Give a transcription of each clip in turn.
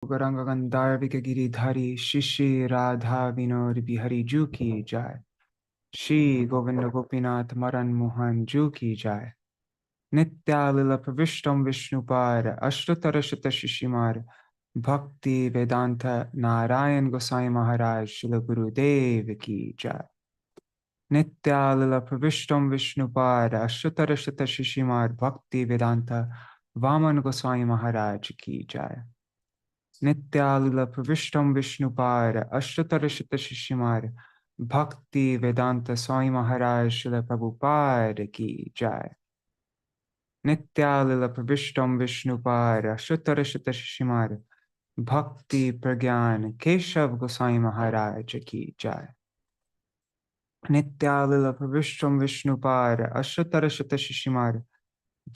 गौरांग गंधार्विक गिरिधारी शिशि राधा विनोद बिहारी जू की जाय। श्री गोविंद गोपीनाथ मदन मोहन जू की जाय। नित्यालिल प्रविष्टम विष्णुपाद अष्टोत्तर शत शिशिमार भक्ति वेदांत नारायण गोसाई महाराज श्रील गुरुदेव की जाय। नित्यालिल प्रविष्टम विष्णुपाद अष्टोत्तर शत शिशिमार भक्ति वेदांत वामन गोसाई महाराज की जाय। नित्यालिल प्रविष्टम विष्णुपाद अष्टोत्तर शत शिशिमार भक्ति वेदांत स्वामी महाराज श्रील प्रभुपाद की जाय। नित्यालिल प्रविष्टम विष्णुपाद अष्टोत्तर शत शिशिमार भक्ति प्रज्ञान केशव गोसाई महाराज की जाय। नित्यालिल प्रविष्टम विष्णुपाद अष्टोत्तर शत शिशिमार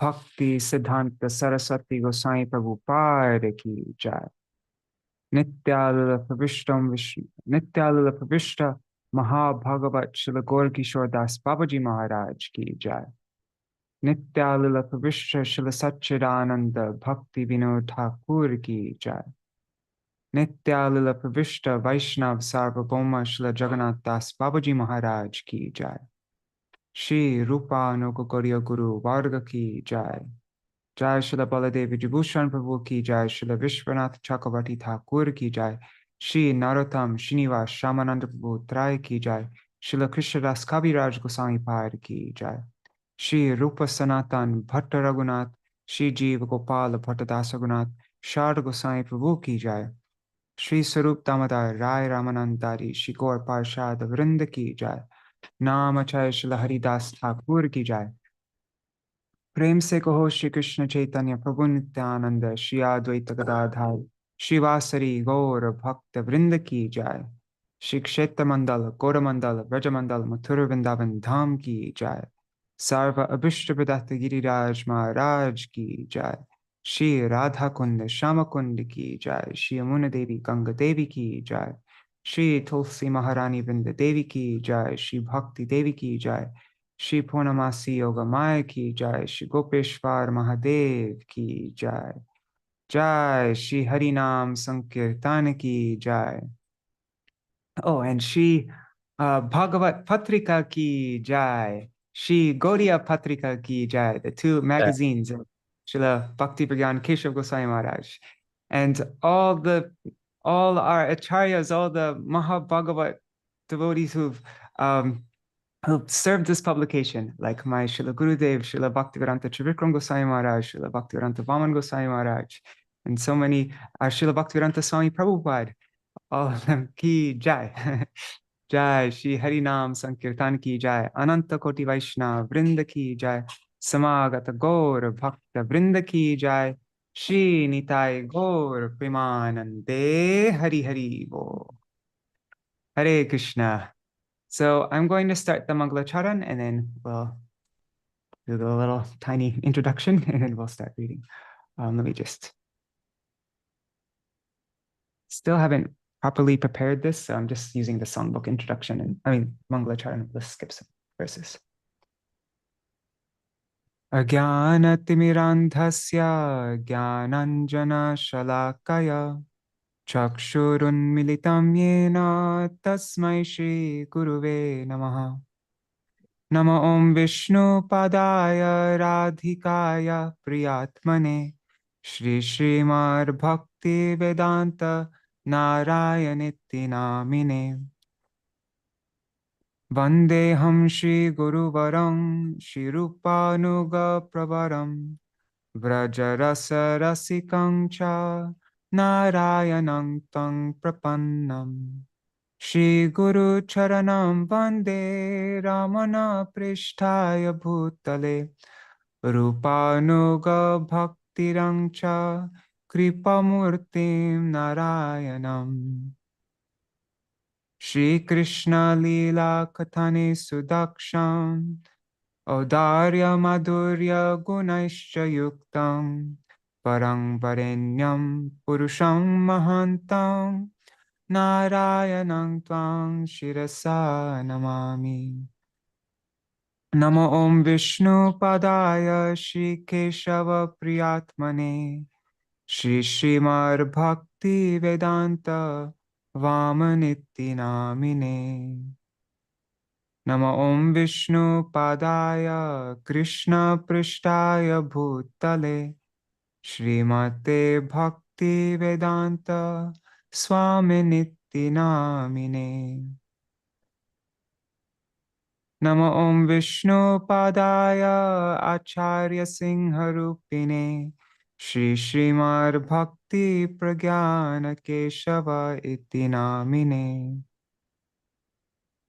भक्ति सिद्धांत सरस्वती गोसाई प्रभुपाद की जाय। नित्यालिल प्रविष्ट महाभागवत श्री गौर किशोर दास बाबाजी महाराज की जाय। नित्यालिल प्रविष्ट श्री सच्चिदानंद भक्ति विनोद ठाकुर की जाय। नित्यालिल प्रविष्ट वैष्णव सार्वभौम श्री जगन्नाथ दास बाबाजी महाराज की जाय। श्री रूपानुग गुरु वर्ग की जाय। जय श्री बलदेव विभूषण प्रभु की जाय। श्री विश्वनाथ चक्रवर्ती ठाकुर की जाय। श्री नरोत्तम श्रीनिवास श्यामानंद प्रभु त्राय की जाय। श्री कृष्णदास कविराज गोसाई पाद की जाय। श्री रूप सनातन भट्ट रघुनाथ श्री जीव गोपाल भट्टदास रघुनाथ शारद गोसाई प्रभु की जाय। श्री स्वरूप दामोदर राय रामानंदारी श्री गौर पार्षद वृंद की जाय। नाम चय श्री हरिदास ठाकुर की जाय। प्रेम से कहो श्री कृष्ण चैतन्य प्रभु नित्यानंद श्री अद्वैत गदाधर श्रीवासरी गौर भक्त वृंद की जाय। श्री क्षेत्र मंडल गौरमंडल ब्रजमंडल मथुर वृंदावन धाम की जाय। सर्व अभिष्ट प्रदत्त गिरिराज महाराज की जाय। श्री राधा कुंड श्याम कुंड की जाय। श्री यमुना देवी गंगा देवी की जाय। श्री तुलसी महारानी वृंद देवी की जाय। श्री भक्ति देवी की जाय। श्री पूर्णमासी योग माया की जाय। श्री गोपेश्वर महादेव की जाय। जय श्री हरि नाम संकीर्तन की जाय। Oh, and Śrī Bhāgavata-patrikā ki jai. Śrī Gauḍīya-patrikā ki jai. The two magazines of Śrīla Bhaktivedānta Keśava Goswami Mahārāja. And all our acharyas, all the Mahabhagavat devotees who've served this publication, like my Śrīla Gurudeva, Śrīla Bhaktivedānta Trivikram Goswami Mahārāja, Śrīla Bhaktivedānta Vaman Goswami Mahārāja, and so many, Śrīla Bhaktivedānta Swami Prabhupada, all of them ki jai. Jai Shri Hari Nam Sankirtan ki jai. Ananta Koti Vaishnava Vrinda ki jai. Samagata Gaur Bhakta Vrinda ki jai. Shri Nitai Gaur Premanande Hari Hari Bo. Hare Krishna. So I'm going to start the Mangalacharan and then we'll do a little tiny introduction and then we'll start reading. Let me just still haven't properly prepared this, so I'm just using the songbook introduction and Mangalacharan. Let's skip some verses. Ajnanatimidandhasya jnananjana shalakaya chakshurunmilitam yena tasmai Shri Guruve namaha. Namo Om Vishnu Padaya Radhikaya Priyatmane Shri Śrīmad Bhaktivedānta Nārāyaṇiti Namine. Vandeham Shri Guruvaram Shri Rupanuga Pravaram Vrajarasa Rasikam Cha Nārayaṇam Tang Prapannam. Shri Guru Charanam Vande Ramana Prishtaya Bhutale Rupanuga Bhaktirangcha Kripamurtim Narayanam. Shri Krishna Lila Kathane Sudaksham Audarya Madhurya Gunaischa Yuktam Parang Varenyam Purusham Mahantam Narayanam Tvang Shirasa Namami. Namo Om Vishnu Padaya Shri Keśava Priyatmane Shri Śrīmad Bhaktivedānta Vāmaniti Namine. Nama Om Vishnu Padaya Krishna Prishtaya Bhutale Śrīmate Bhaktivedānta Swaminiti Namine. Nama Om Vishnu Padaya Acharya Singharupine Śrīmad Bhakti Prajñāna Keśava iti namine.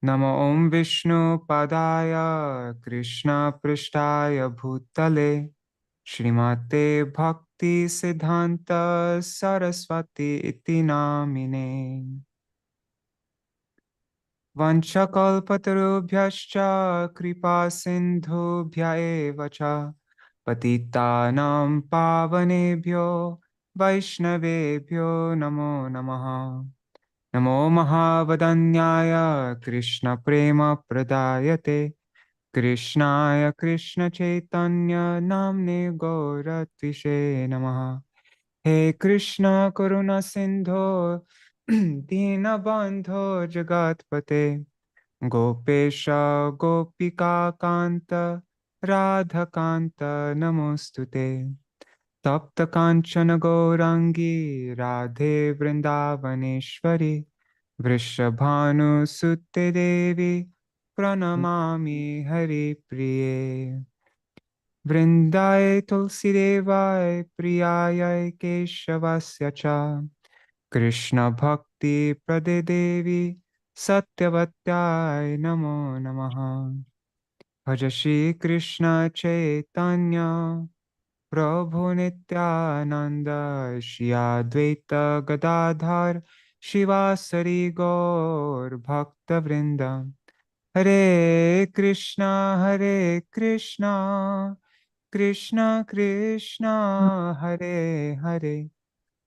Nama Om Vishnu Padaya Krishna Prishtaya Bhutale Śrīmate Bhakti Siddhanta Saraswati iti namine. Vanchakalpatarubhyascha kripa sindhubhya eva cha patitanam pavanebhyo vaishnavebhyo namo namaha. Namo mahavadanyaya Krishna prema pradayate Krishnaya Krishna chaitanya namne gauratvishe namaha. He Krishna karuna sindho dīnabandho jagatpate Gopesha Gopika Kanta Radhakanta Namostute Tapta Kanchana Gaurangi Radhe Vrindavaneshwari Vrishabhanu Sutte Devi Pranamami Hari Priye Vrindaye Tulsi Devai Priyaya Keśavasya cha Krishna Bhakti Prade Devi Satyavatyai Namo Namaha. Bhaja Shri Krishna Chaitanya Prabhu Nityananda Shri Advaita Gadadhar Shivasari Gaur Bhakta Vrinda. Hare Krishna Krishna Krishna Hare Hare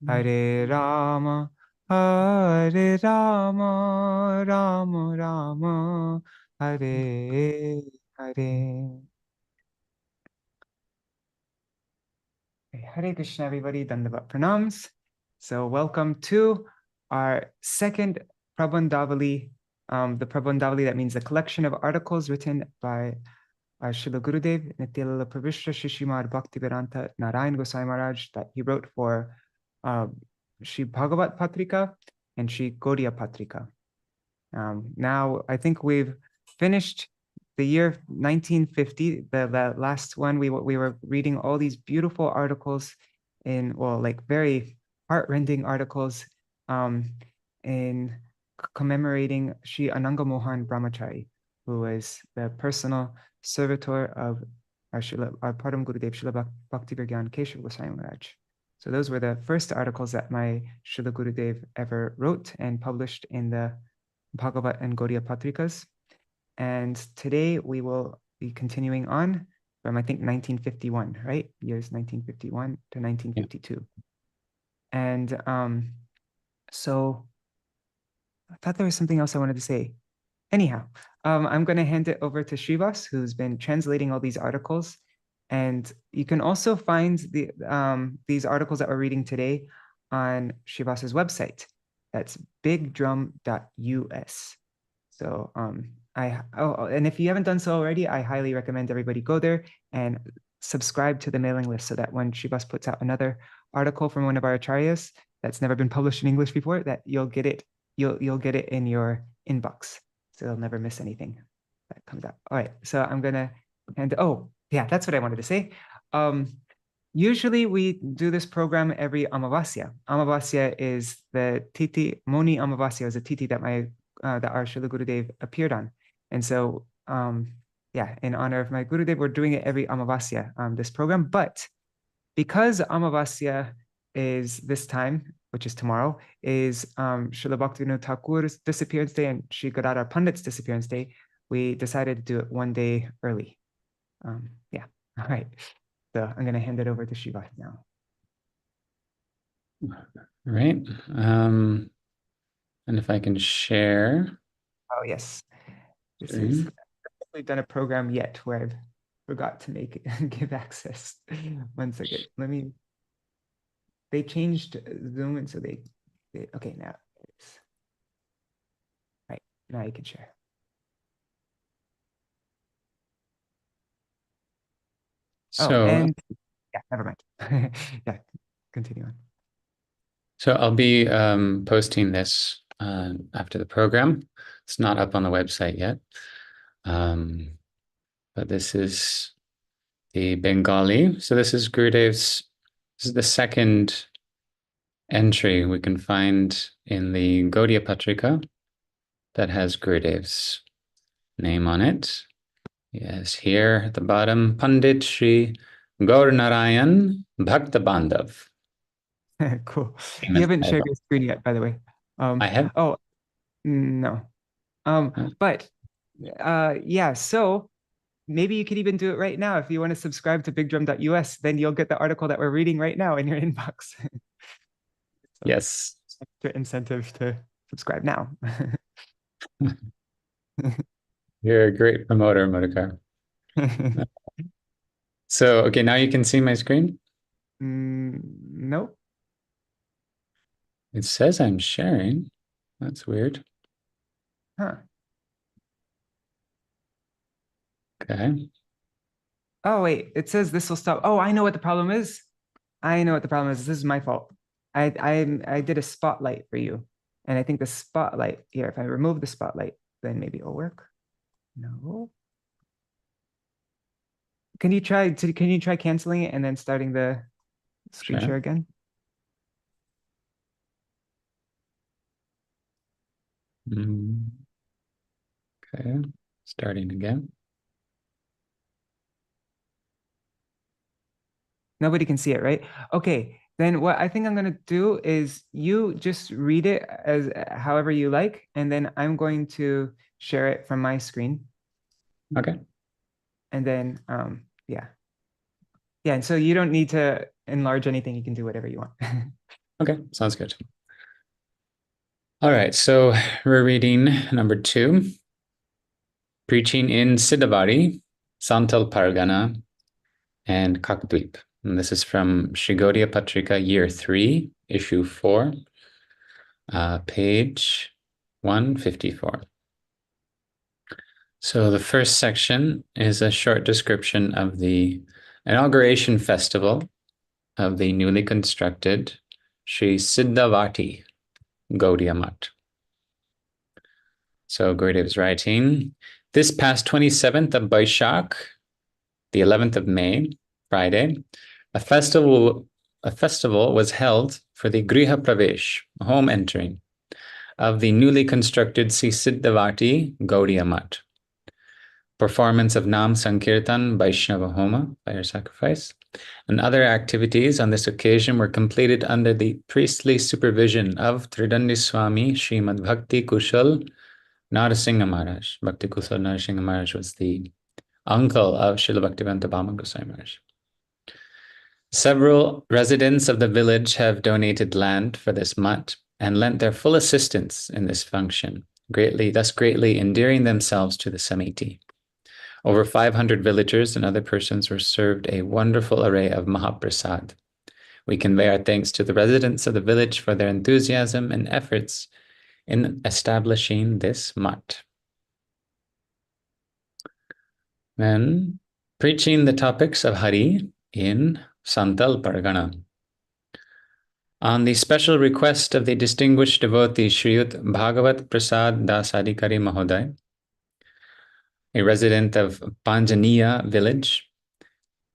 Hare Rama, Hare Rama, Rama Rama, Hare Hare. Hare Krishna, everybody. Dandavat pranams. So welcome to our second Prabandhāvalī, the Prabandhāvalī, that means the collection of articles written by our Śrīla Gurudeva, Nityalila Pravishra Śrīmad Bhaktivedānta Nārāyaṇa Gosvāmī Mahārāja, that he wrote for Śrī Bhāgavata-patrikā and Śrī Gauḍīya-patrikā. Now, I think we've finished the year 1950, the last one. We were reading all these beautiful articles in, well, like very heart-rending articles in commemorating Śrī Ananga Mohan Brahmachari, who was the personal servitor of our Param Gurudev Śrīla Bhaktivedānta Keśava Gosvāmī Mahārāja. So those were the first articles that my Śrīla Gurudeva ever wrote and published in the Bhāgavata and Gauḍīya-patrikas. And today we will be continuing on from, I think, 1951, right? Years 1951 to 1952. Yeah. And so I thought there was something else I wanted to say. Anyhow, I'm going to hand it over to Srivas, who's been translating all these articles. And you can also find these articles that we're reading today on Srivas's website. That's bigdrum.us. So and if you haven't done so already, I highly recommend everybody go there and subscribe to the mailing list so that when Srivas puts out another article from one of our acharyas that's never been published in English before, that you'll get it in your inbox. So you'll never miss anything that comes out. All right, so I'm gonna yeah, that's what I wanted to say. Usually we do this program every Amāvasyā. Amāvasyā is the tithi. Moni Amāvasyā is a tithi that that our Śrīla Gurudeva appeared on. And so, yeah, in honor of my Gurudev, we're doing it every Amāvasyā, this program. But because Amāvasyā is this time, which is tomorrow, is Śrīla Bhaktivinoda Thakur's disappearance day and Śrī Gadadhar Pandit's disappearance day, we decided to do it one day early. Yeah, all right. So I'm going to hand it over to Shiva now. All right. And if I can share. Oh, yes. We've done a program yet where I've forgot to give access. One second. They changed Zoom, and so Okay, now it's right. Now you can share. So, and yeah, never mind. Yeah, continue on. So I'll be posting this after the program. It's not up on the website yet. But this is the Bengali. So this is Gurudev's, this is the second entry we can find in the Gauḍīya-patrikā that has Gurudev's name on it. Yes, here at the bottom, Pandit Śrī Gauḍīya-Nārāyaṇa Bhakta-Bandhav. Cool. You haven't shared your screen yet, by the way. I have. Oh, no. But yeah, so maybe you could even do it right now. If you want to subscribe to bigdrum.us, then you'll get the article that we're reading right now in your inbox. So, yes. extra incentive to subscribe now. You're a great promoter, Madhukar. So, okay, now you can see my screen? Nope. It says I'm sharing. That's weird. Huh. Okay. Oh, wait, it says this will stop. Oh, I know what the problem is. I know what the problem is. This is my fault. I did a spotlight for you. And I think the spotlight here, if I remove the spotlight, then maybe it'll work. No. Can you try canceling it and then starting the screen share again? Okay, starting again. Nobody can see it, right? Okay, then what I think I'm going to do is you just read it as however you like, and then I'm going to share it from my screen. Okay. And then, yeah. Yeah, and so you don't need to enlarge anything. You can do whatever you want. Okay, sounds good. All right, so we're reading number 2, preaching in Sidhabari, Santhal Pargana, and Kakdwip. And this is from Śrī Gauḍīya-patrikā, year 3, issue 4, page 154. So the first section is a short description of the inauguration festival of the newly constructed Śrī Sidhabari Gaudiya Math. So Gurudev is writing, this past 27th of Baishakh, the 11th of May, Friday, a festival was held for the Griha Pravesh, home entering, of the newly constructed Śrī Sidhabari Gaudiya Math. Performance of Nam Sankirtan, Vaishnava Homa, fire sacrifice, and other activities on this occasion were completed under the priestly supervision of Tridandi Swami Śrīmad Bhakti Kushal Nārāyaṇa Mahārāja. Bhakti Kushal Nārāyaṇa Mahārāja was the uncle of Śrīla Bhaktivedānta Gosvāmī Mahārāja. Several residents of the village have donated land for this math and lent their full assistance in this function, thus greatly endearing themselves to the Samiti. Over 500 villagers and other persons were served a wonderful array of Mahaprasad. We convey our thanks to the residents of the village for their enthusiasm and efforts in establishing this math. Then, preaching the topics of Hari in Santhal Pargana. On the special request of the distinguished devotee Shriyut Bhāgavata-patrikā Dasadikari Mahodaya, a resident of Prajñāna village,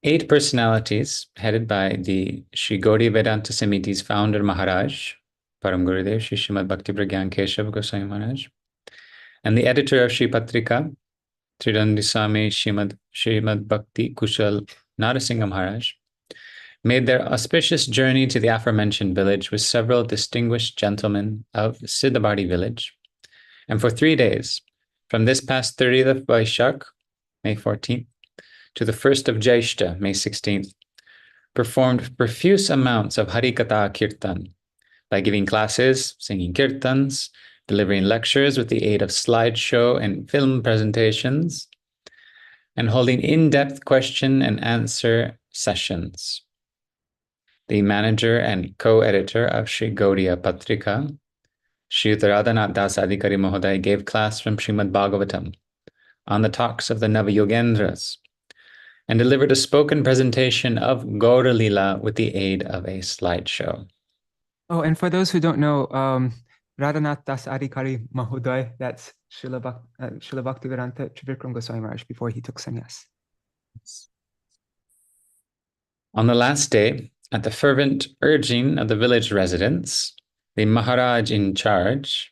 8 personalities headed by the Śrī Gauḍīya-Vedanta Samiti's founder Maharaj, Param Gurudev Śrī Śrīmad Bhakti Pragyan Keśava Goswami Maharaj, and the editor of Śrī Patrika, Tridandi Swami Śrīmad Bhakti Kushal Nārāyaṇa Maharaj, made their auspicious journey to the aforementioned village with several distinguished gentlemen of Sidhabari village, and for 3 days, from this past 30th of Vaishakh, May 14th, to the 1st of Jyeshta, May 16th, performed profuse amounts of Harikatha Kirtan by giving classes, singing kirtans, delivering lectures with the aid of slideshow and film presentations, and holding in-depth question and answer sessions. the manager and co-editor of Śrī Gauḍīya-patrikā, Śrī Nārāyaṇa Gosvāmī Mahārāja gave class from Śrīmad Bhāgavatam on the talks of the Navayogendras and delivered a spoken presentation of Gaura Lila with the aid of a slideshow. Oh, and for those who don't know, Radhanath Das Adhikari Mahoday, that's Śrīla Bhaktivedānta Trivikram Goswami Maharaj before he took sannyas. On the last day, at the fervent urging of the village residents, the Maharaj in charge,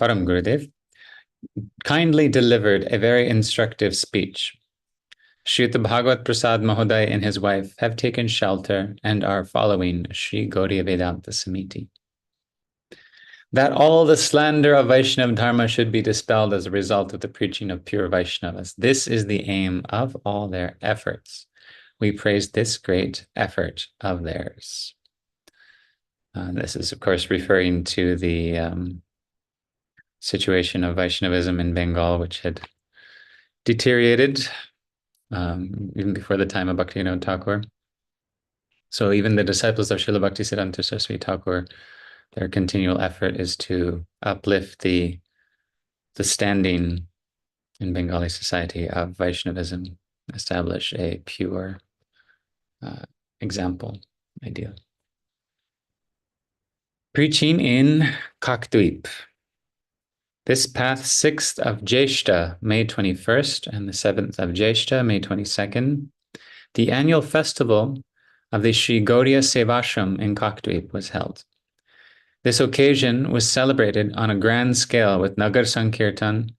Param Gurudev, kindly delivered a very instructive speech. Shrita Bhagavat Prasad Mahoday and his wife have taken shelter and are following Śrī Gauḍīya-Vedānta Samiti. That all the slander of Vaishnava Dharma should be dispelled as a result of the preaching of pure Vaishnavas. This is the aim of all their efforts. We praise this great effort of theirs. This is, of course, referring to the situation of Vaishnavism in Bengal, which had deteriorated even before the time of Bhaktivinoda Thakur. So even the disciples of Srila Bhaktisiddhanta Saraswati Thakur, their continual effort is to uplift the standing in Bengali society of Vaishnavism, establish a pure example, ideal. Preaching in Kakdwip. This past 6th of Jyeshta, May 21st, and the 7th of Jyeshta, May 22nd, the annual festival of the Śrī Gauḍīya-Sevāśrama in Kakdwip was held. This occasion was celebrated on a grand scale with Nagar Sankirtan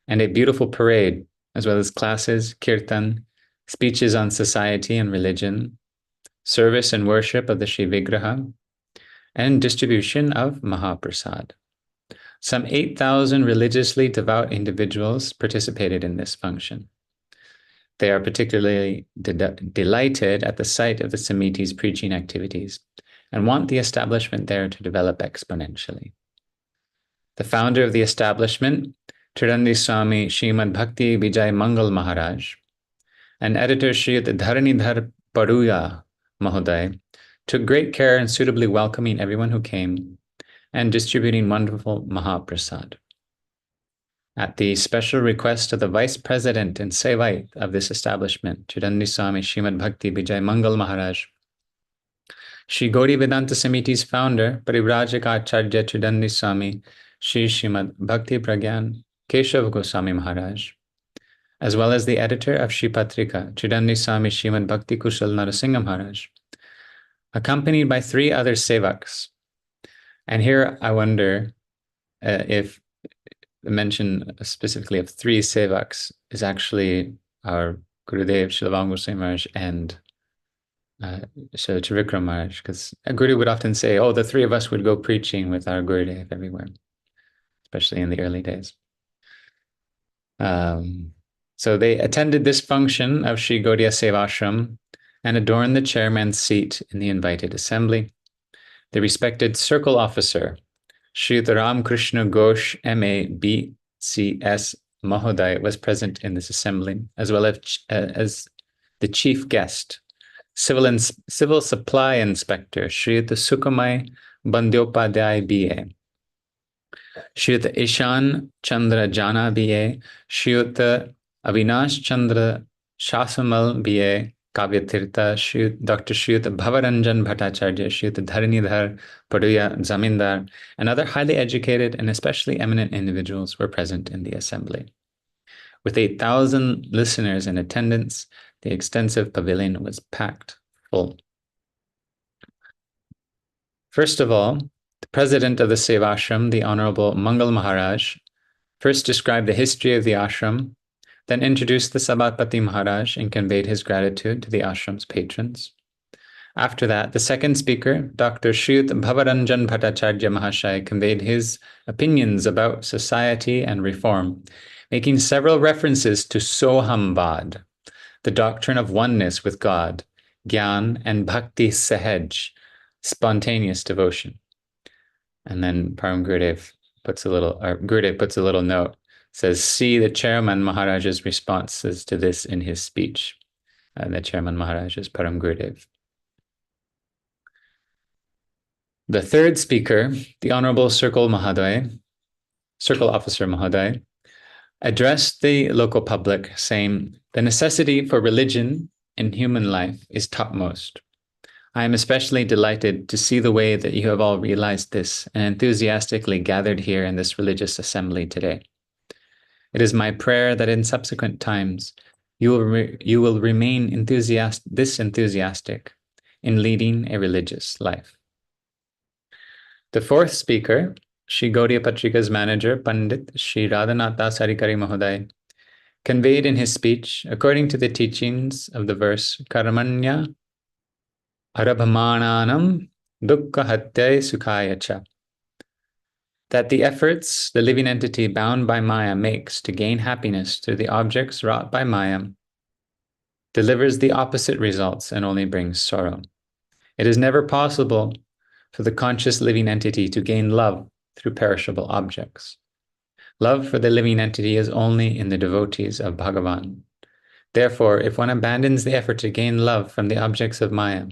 and a beautiful parade, as well as classes, kirtan, speeches on society and religion, service and worship of the Shri Vigraha, and distribution of Mahaprasad. Some 8,000 religiously devout individuals participated in this function. They are particularly delighted at the sight of the Samiti's preaching activities and want the establishment there to develop exponentially. The founder of the establishment, Tirandi Swami Śrīmad Bhakti Vijay Mangal Maharaj, and editor Sri Dharanidhar Paruya Mahoday, took great care in suitably welcoming everyone who came and distributing wonderful Mahaprasad. At the special request of the Vice President and Sevait of this establishment, Tirandi Swami Śrīmad Bhakti Vijay Mangal Maharaj, Śrī Gauḍīya-Vedānta Samiti's founder, Parivrajaka Acharya Tirandi Swami Śrīmad Bhakti Prajñāna Keśava Goswami Maharaj, as well as the editor of Śrī Patrika, Tirandi Swami Śrīmad Bhakti Kushal Narasingha Maharaj, accompanied by 3 other sevaks. And here I wonder if the mention specifically of 3 sevaks is actually our Gurudev, Śrīla Goswāmī Mahārāja, and Śrīla Trivikram Maharaj, because Guru would often say, oh, the 3 of us would go preaching with our Gurudev everywhere, especially in the early days. So they attended this function of Śrī Gauḍīya-Sevāśrama and adorned the chairman's seat in the invited assembly. The respected circle officer, Sri Ram Krishna Ghosh M.A. B.C.S. Mahoday, was present in this assembly, as well as the chief guest, Civil Supply Inspector, Sri Sukamai Bandyopadhyay B.A., Sri Ishan Chandra Jana B.A., Sri Avinash Chandra Shasamal B.A., Kavyatirtha, Dr. Shriyuta Bhavaranjan Bhattacharya, Shriyuta Dharanidhar Paduya Zamindar, and other highly educated and especially eminent individuals were present in the assembly. With 8,000 listeners in attendance, the extensive pavilion was packed full. First of all, the president of the Sevāśrama, the Honorable Mangal Maharaj, first described the history of the ashram, then introduced the Sabhāpati Maharaj and conveyed his gratitude to the ashram's patrons. After that, the second speaker, Dr. Shriyut Bhavaranjan Bhattacharya Mahashaya, conveyed his opinions about society and reform, making several references to Sohambad, the doctrine of oneness with God, Gyan, and Bhakti Sahaj, spontaneous devotion. And then Param Gurudev puts a little note, says, see the chairman Maharaj's responses to this in his speech. The chairman Maharaj is Param Gurudev. The third speaker, the Honorable Circle Officer Mahoday, addressed the local public, saying, "The necessity for religion in human life is topmost. I am especially delighted to see the way that you have all realized this and enthusiastically gathered here in this religious assembly today. It is my prayer that in subsequent times you will remain enthusiastic in leading a religious life." The fourth speaker, Śrī Gauḍīya-patrikā's manager, Pandit Śrī Radhanatha Sarikari Mahoday, conveyed in his speech, according to the teachings of the verse, Karmanya Arabhamananam Dukkha Hatyai Sukhaya Cha, that the efforts the living entity bound by Maya makes to gain happiness through the objects wrought by Maya delivers the opposite results and only brings sorrow. It is never possible for the conscious living entity to gain love through perishable objects. Love for the living entity is only in the devotees of Bhagavan. Therefore, if one abandons the effort to gain love from the objects of Maya,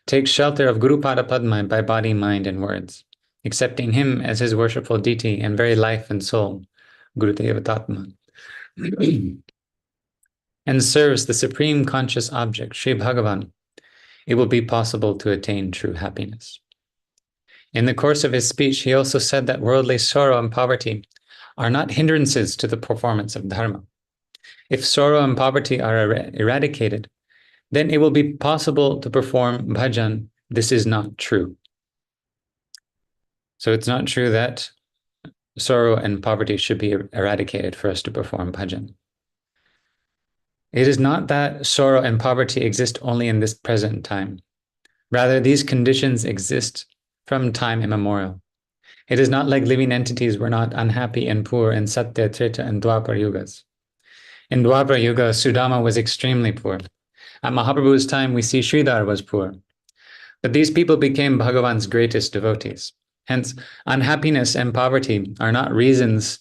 takes shelter of Guru Pada Padma by body, mind, and words, accepting him as his worshipful deity and very life and soul, Gurudeva Tatma, and serves the supreme conscious object, Sri Bhagavan, it will be possible to attain true happiness. In the course of his speech, he also said that worldly sorrow and poverty are not hindrances to the performance of dharma. If sorrow and poverty are eradicated, then it will be possible to perform bhajan. This is not true. So it's not true that sorrow and poverty should be eradicated for us to perform bhajan. It is not that sorrow and poverty exist only in this present time. Rather, these conditions exist from time immemorial. It is not like living entities were not unhappy and poor in Satya, Treta, and Dwapara Yugas. In Dwapara Yuga, Sudama was extremely poor. At Mahaprabhu's time, we see Sridhar was poor. But these people became Bhagavan's greatest devotees. Hence, unhappiness and poverty are not reasons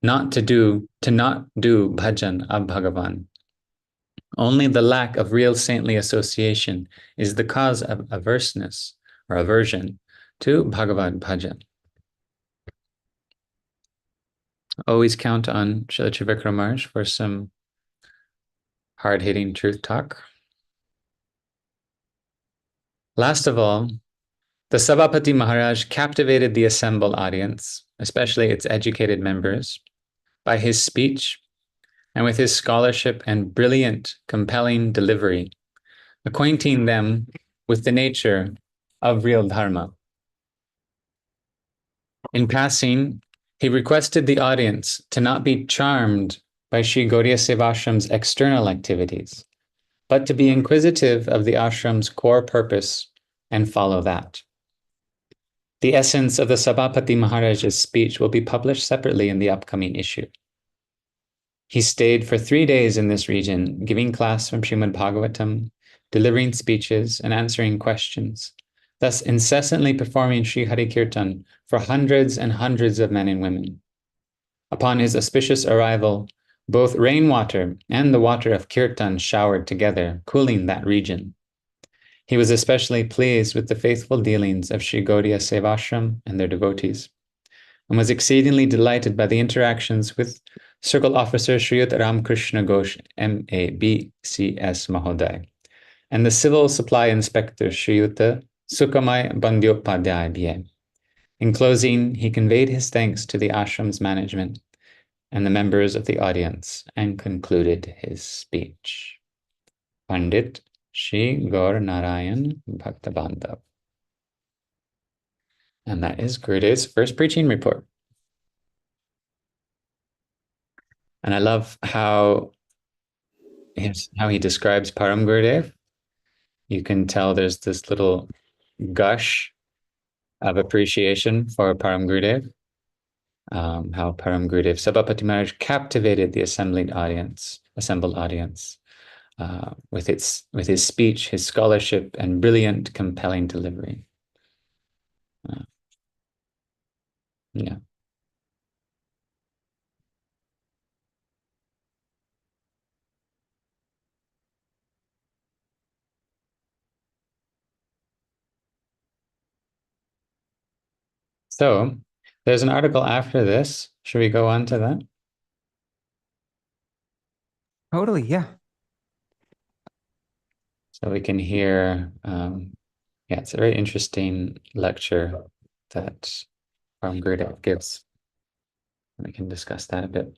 not to do bhajan of Bhagavan. Only the lack of real saintly association is the cause of averseness or aversion to Bhagavad bhajan. Always count on Srila Trivikram Maharaj for some hard-hitting truth talk. Last of all, the Sabhāpati Maharaj captivated the assembled audience, especially its educated members, by his speech and with his scholarship and brilliant, compelling delivery, acquainting them with the nature of real dharma. In passing, he requested the audience to not be charmed by Śrī Gauḍīya-Sevāśrama's external activities, but to be inquisitive of the ashram's core purpose and follow that. The essence of the Sabhāpati Maharaj's speech will be published separately in the upcoming issue. He stayed for 3 days in this region, giving class from Śrīmad Bhagavatam, delivering speeches, and answering questions, thus incessantly performing Sri Hari Kirtan for hundreds and hundreds of men and women. Upon his auspicious arrival, both rainwater and the water of Kirtan showered together, cooling that region. He was especially pleased with the faithful dealings of Śrī Gauḍīya-Sevāśrama and their devotees, and was exceedingly delighted by the interactions with Circle Officer Shriyut Ramakrishna Ghosh, M.A.B.C.S. Mahoday, and the Civil Supply Inspector Shriyuta Sukhamay Bandyopadhyay B.A. In closing, he conveyed his thanks to the ashram's management and the members of the audience and concluded his speech. Pandit Shri Gaur Narayan Bhakta. And that is Gurudev's first preaching report. And I love how he describes Param Gurudev. You can tell there's this little gush of appreciation for Param Gurudev. How Param Gurudev Sabhāpati Maharaj captivated the assembled audience with his speech, his scholarship, and brilliant, compelling delivery. Yeah. So there's an article after this. Should we go on to that? Totally, yeah. So we can hear, it's a very interesting lecture that Gurudeva gives. We can discuss that a bit.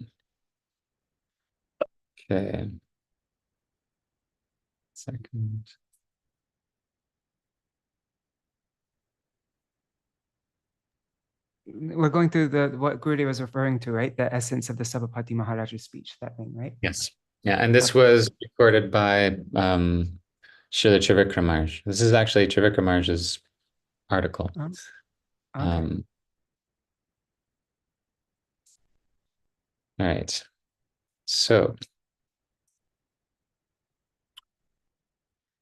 Okay. Second. We're going through what Gurudeva was referring to, right? The essence of the Sabhāpati Mahāraja's speech, that thing, right? Yes. Yeah, and this was recorded by Śrīla Trivikramaraj. This is actually Trivikramaraj's article. Okay. All right. So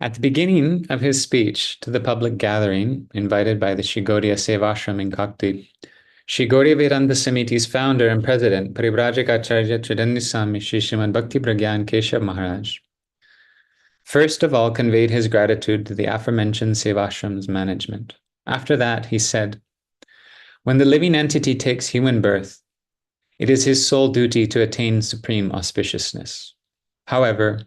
at the beginning of his speech to the public gathering invited by the Śrī Gauḍīya-Sevāśrama in Kakdwip, Śrī Gauḍīya-Vedānta Samiti's founder and president, Parivrajaka-acharya Tridandiswami Śrīmad Bhakti Prajñāna Keśava Mahārāja, first of all conveyed his gratitude to the aforementioned Sevāśrama's management. After that, he said, when the living entity takes human birth, it is his sole duty to attain supreme auspiciousness. However,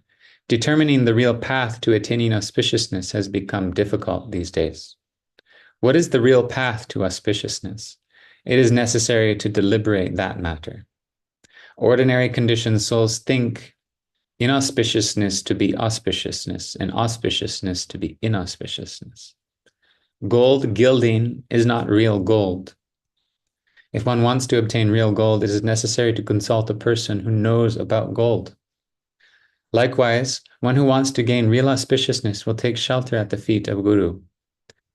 determining the real path to attaining auspiciousness has become difficult these days. What is the real path to auspiciousness? It is necessary to deliberate that matter. Ordinary conditioned souls think inauspiciousness to be auspiciousness and auspiciousness to be inauspiciousness. Gold gilding is not real gold. If one wants to obtain real gold, it is necessary to consult a person who knows about gold. Likewise, one who wants to gain real auspiciousness will take shelter at the feet of Guru.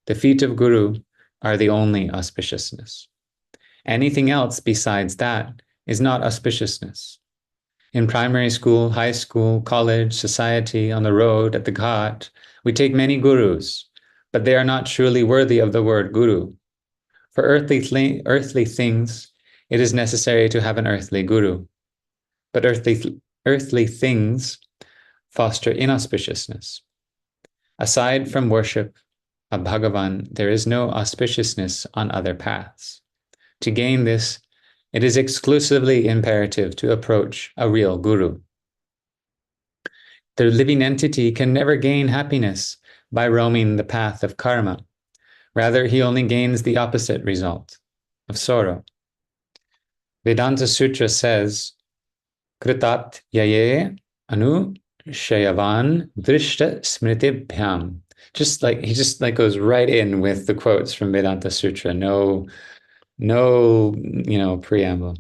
The feet of Guru are the only auspiciousness. Anything else besides that is not auspiciousness. In primary school, high school, college, society, on the road, at the ghat, we take many gurus, but they are not truly worthy of the word guru. For earthly things, it is necessary to have an earthly guru. But earthly things foster inauspiciousness. Aside from worship of Bhagavan, there is no auspiciousness on other paths. To gain this, it is exclusively imperative to approach a real guru. The living entity can never gain happiness by roaming the path of karma. Rather, he only gains the opposite result, of sorrow. Vedanta Sutra says, Kritat yaye anu shayavan drishta smritibhyam. He just goes right in with the quotes from Vedanta Sutra. No, preamble.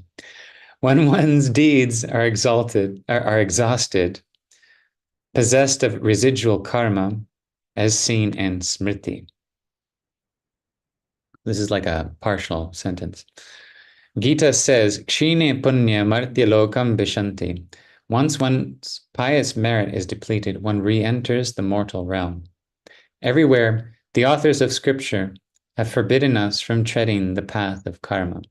When one's deeds are exhausted, possessed of residual karma, as seen in Smriti. This is like a partial sentence. Gita says, Kshine punya martya lokam bishanti. Once one's pious merit is depleted, one re-enters the mortal realm. Everywhere, the authors of scripture have forbidden us from treading the path of karma.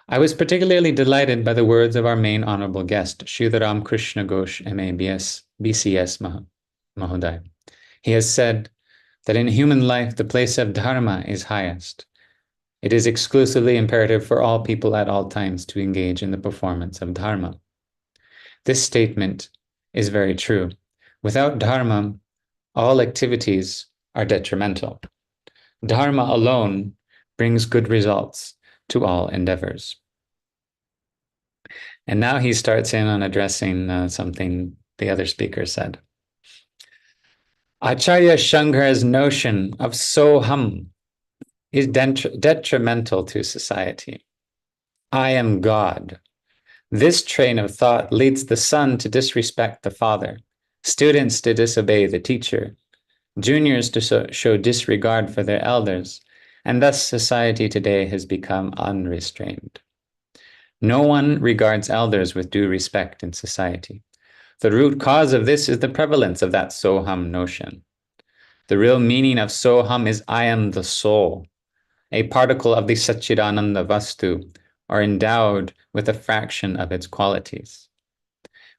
I was particularly delighted by the words of our main honorable guest, Sridhar Ramakrishna Ghosh, M.A. BCS Mahodaya. He has said that in human life, the place of dharma is highest. It is exclusively imperative for all people at all times to engage in the performance of dharma. This statement is very true. Without dharma, all activities are detrimental. Dharma alone brings good results to all endeavors. And now he starts in on addressing something the other speaker said. Acharya Shankar's notion of soham is detrimental to society. I am God. This train of thought leads the son to disrespect the father, students to disobey the teacher, juniors to show disregard for their elders, and thus society today has become unrestrained. No one regards elders with due respect in society. The root cause of this is the prevalence of that soham notion. The real meaning of soham is I am the soul, a particle of the Satchidananda Vastu, or endowed with a fraction of its qualities.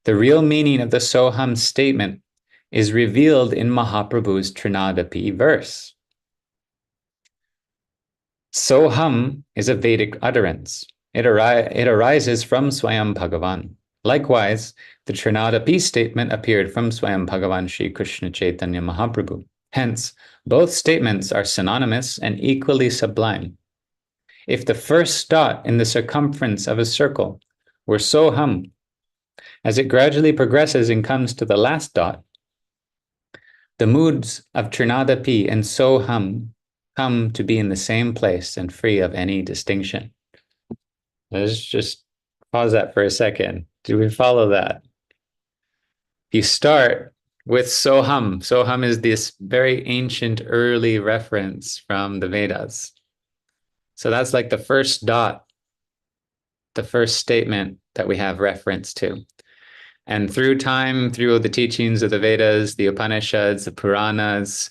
The real meaning of the soham statement is revealed in Mahaprabhu's Trinadapi verse. Soham is a Vedic utterance. It arises from Swayam Bhagavan. Likewise, the Trinadapi statement appeared from Swayam Bhagavan Shri Krishna Chaitanya Mahaprabhu. Hence, both statements are synonymous and equally sublime. If the first dot in the circumference of a circle were Soham, as it gradually progresses and comes to the last dot, the moods of Trinadapi and Soham come to be in the same place and free of any distinction. Let's just pause that for a second. Do we follow that? You start with Soham. Soham is this very ancient early reference from the Vedas. So that's like the first dot, the first statement that we have reference to. And through time, through the teachings of the Vedas, the Upanishads, the Puranas,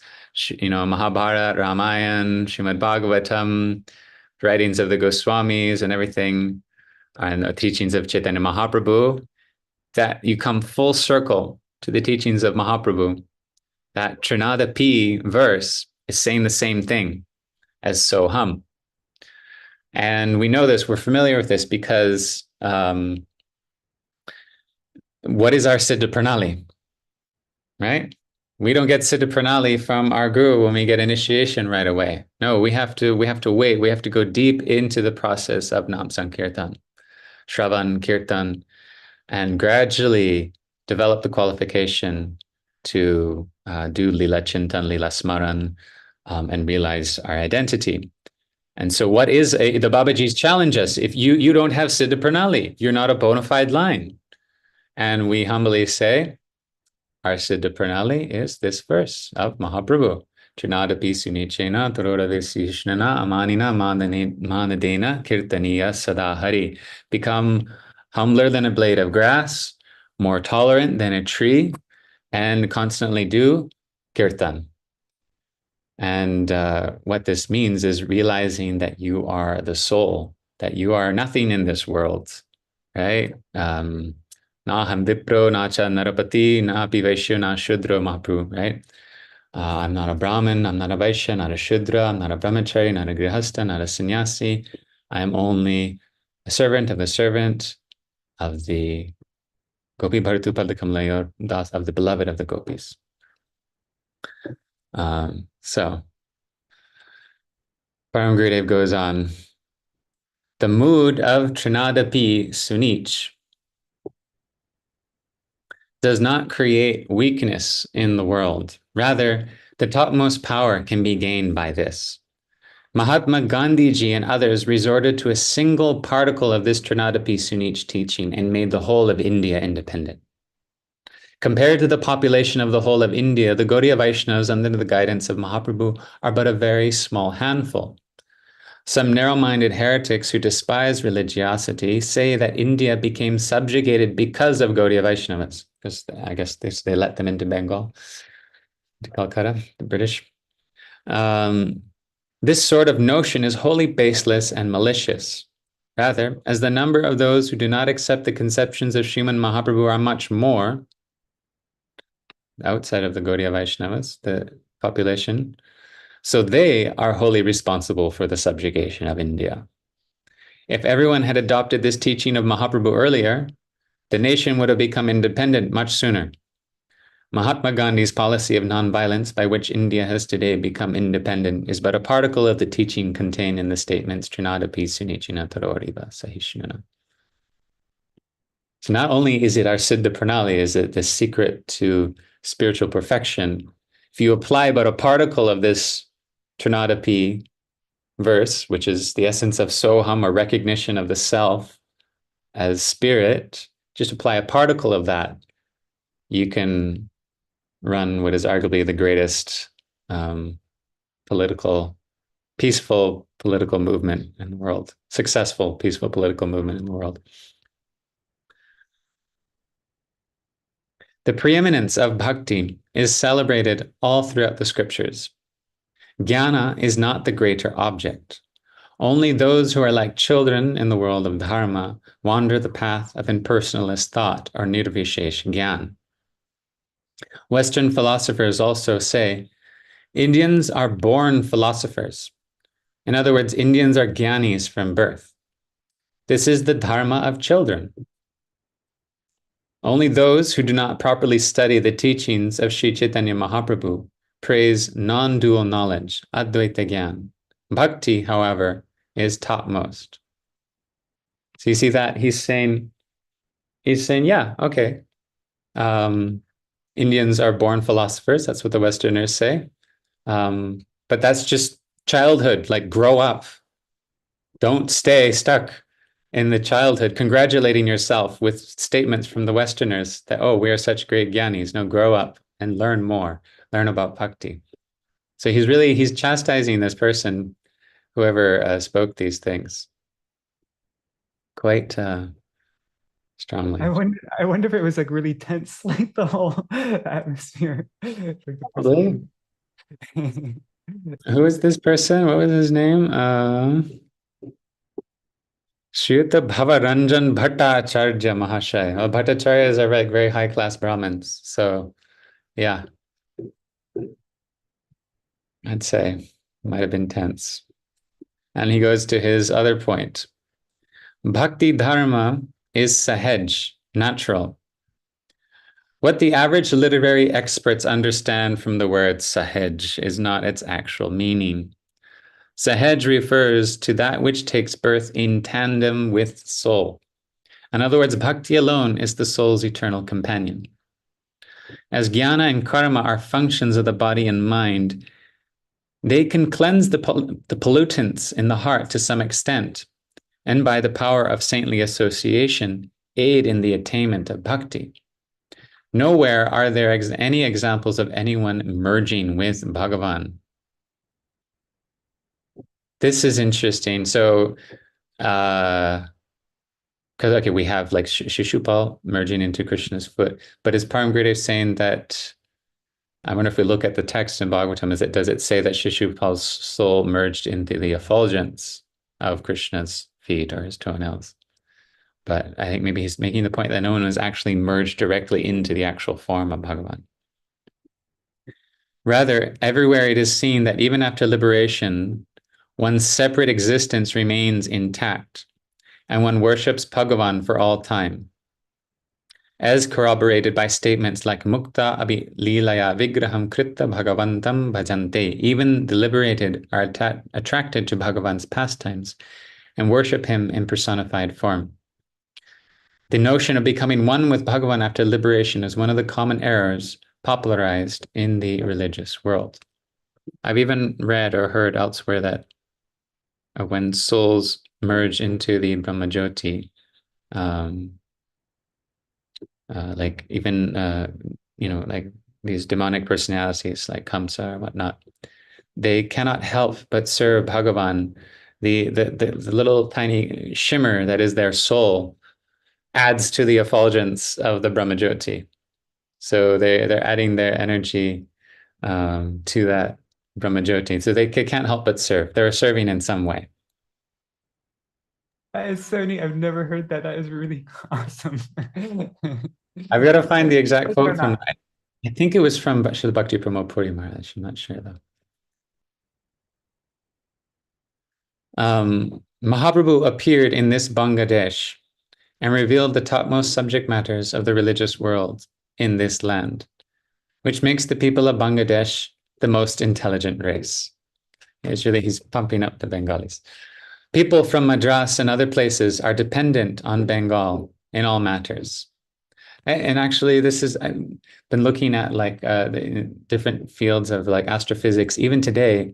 Mahabharata, Ramayana, Śrīmad Bhagavatam, writings of the Goswamis and everything, and the teachings of Chaitanya Mahaprabhu, that you come full circle to the teachings of Mahaprabhu. That Trinadapi verse is saying the same thing as Soham. And we know this, we're familiar with this because what is our Siddha Pranali, right? We don't get Siddha Pranali from our guru when we get initiation right away. No, we have to wait. We have to go deep into the process of Nam Sankirtan, Shravan Kirtan, and gradually develop the qualification to do Lila Chintan, Lila Smaran, and realize our identity. And so what is the Babaji's challenge us? If you don't have Siddha Pranali, you're not a bona fide line. And we humbly say, our Siddha Pranali is this verse of Mahaprabhu. Trinadapi sunichena tarodavesishnana amanina manadena kirtaniya sadahari. Become humbler than a blade of grass, more tolerant than a tree, and constantly do kirtan. And what this means is realizing that you are the soul, that you are nothing in this world, right? Na ham vipro, na cha narapati, na api vaishya, na shudra Mahaprabhu, right? I'm not a Brahmin, I'm not a Vaishya, not a Shudra, I'm not a Brahmachari, not a Grihastha, not a Sannyasi. I am only a servant of the Gopi Bharatu Padakam Das, of the beloved of the gopis. So, Param Gurudev goes on. The mood of Trinadapi Sunich does not create weakness in the world. Rather, the topmost power can be gained by this. Mahatma Gandhiji and others resorted to a single particle of this Trinadapi Sunich teaching and made the whole of India independent. Compared to the population of the whole of India, the Gaudiya Vaishnavas under the guidance of Mahaprabhu are but a very small handful. Some narrow-minded heretics who despise religiosity say that India became subjugated because of Gaudiya Vaishnavas, because I guess they let them into Bengal, to Calcutta, the British. This sort of notion is wholly baseless and malicious. Rather, as the number of those who do not accept the conceptions of Śrīmad Mahaprabhu are much more, outside of the Gaudiya Vaishnavas, the population, so they are wholly responsible for the subjugation of India. If everyone had adopted this teaching of Mahaprabhu earlier, the nation would have become independent much sooner. Mahatma Gandhi's policy of nonviolence, by which India has today become independent, is but a particle of the teaching contained in the statements Trinadapi Sunichina Taroriva Sahishnuna. So not only is it our Siddha Pranali, is it the secret to spiritual perfection, if you apply but a particle of this Trinadapi verse, which is the essence of Soham, or recognition of the self as spirit, just apply a particle of that, you can run what is arguably the greatest peaceful political movement in the world, successful, peaceful political movement in the world. The preeminence of bhakti is celebrated all throughout the scriptures. Jnana is not the greater object. Only those who are like children in the world of dharma wander the path of impersonalist thought, or nirvishesh jnana. Western philosophers also say, Indians are born philosophers. In other words, Indians are jnanis from birth. This is the dharma of children. Only those who do not properly study the teachings of Sri Chaitanya Mahaprabhu praise non-dual knowledge, Advaita Gyan. Bhakti, however, is topmost. So you see that he's saying, yeah, okay. Indians are born philosophers. That's what the Westerners say. But that's just childhood, like grow up. Don't stay stuck in the childhood, congratulating yourself with statements from the Westerners that, oh, we are such great jnanis. No, grow up and learn more, learn about bhakti. So he's chastising this person, whoever spoke these things, quite strongly. I wonder if it was like really tense, like the whole atmosphere. Probably. Who is this person? What was his name? Shrita Bhavaranjan Bhattacharya Mahashaya. Well, Bhattacharyas are like very high class Brahmins. So, yeah, I'd say might have been tense. And he goes to his other point. Bhakti dharma is sahaj, natural. What the average literary experts understand from the word sahaj is not its actual meaning. Sahaj refers to that which takes birth in tandem with soul. In other words, bhakti alone is the soul's eternal companion. As jnana and karma are functions of the body and mind, they can cleanse the pollutants in the heart to some extent, and by the power of saintly association, aid in the attainment of bhakti. Nowhere are there any examples of anyone merging with Bhagavan. This is interesting. So, because, okay, we have like Shishupal merging into Krishna's foot, but is Param Gurudev saying that, I wonder if we look at the text in Bhagavatam, does it say that Shishupal's soul merged into the effulgence of Krishna's feet or his toenails? But I think maybe he's making the point that no one was actually merged directly into the actual form of Bhagavan. Rather, everywhere it is seen that even after liberation, one's separate existence remains intact, and one worships Bhagavan for all time, as corroborated by statements like Mukta Abhi Leelaya Vigraham Kritta Bhagavantam Bhajante. Even the liberated are attracted to Bhagavan's pastimes and worship him in personified form. The notion of becoming one with Bhagavan after liberation is one of the common errors popularized in the religious world. I've even read or heard elsewhere that when souls merge into the Brahmajyoti, like even like these demonic personalities like Kamsa or whatnot, they cannot help but serve Bhagavan. The little tiny shimmer that is their soul adds to the effulgence of the Brahmajyoti. So they're adding their energy to that Brahmajyoti. So they can't help but serve. They're serving in some way. That is so neat. I've never heard that. That is really awesome. I've got to find the exact quote from that. I think it was from Srila Bhakti Pramod Puri Maharaj. I'm not sure though. Mahaprabhu appeared in this Bangladesh and revealed the topmost subject matters of the religious world in this land, which makes the people of Bangladesh the most intelligent race. He's pumping up the Bengalis. People from Madras and other places are dependent on Bengal in all matters. And actually, I've been looking at like the different fields of like astrophysics. Even today,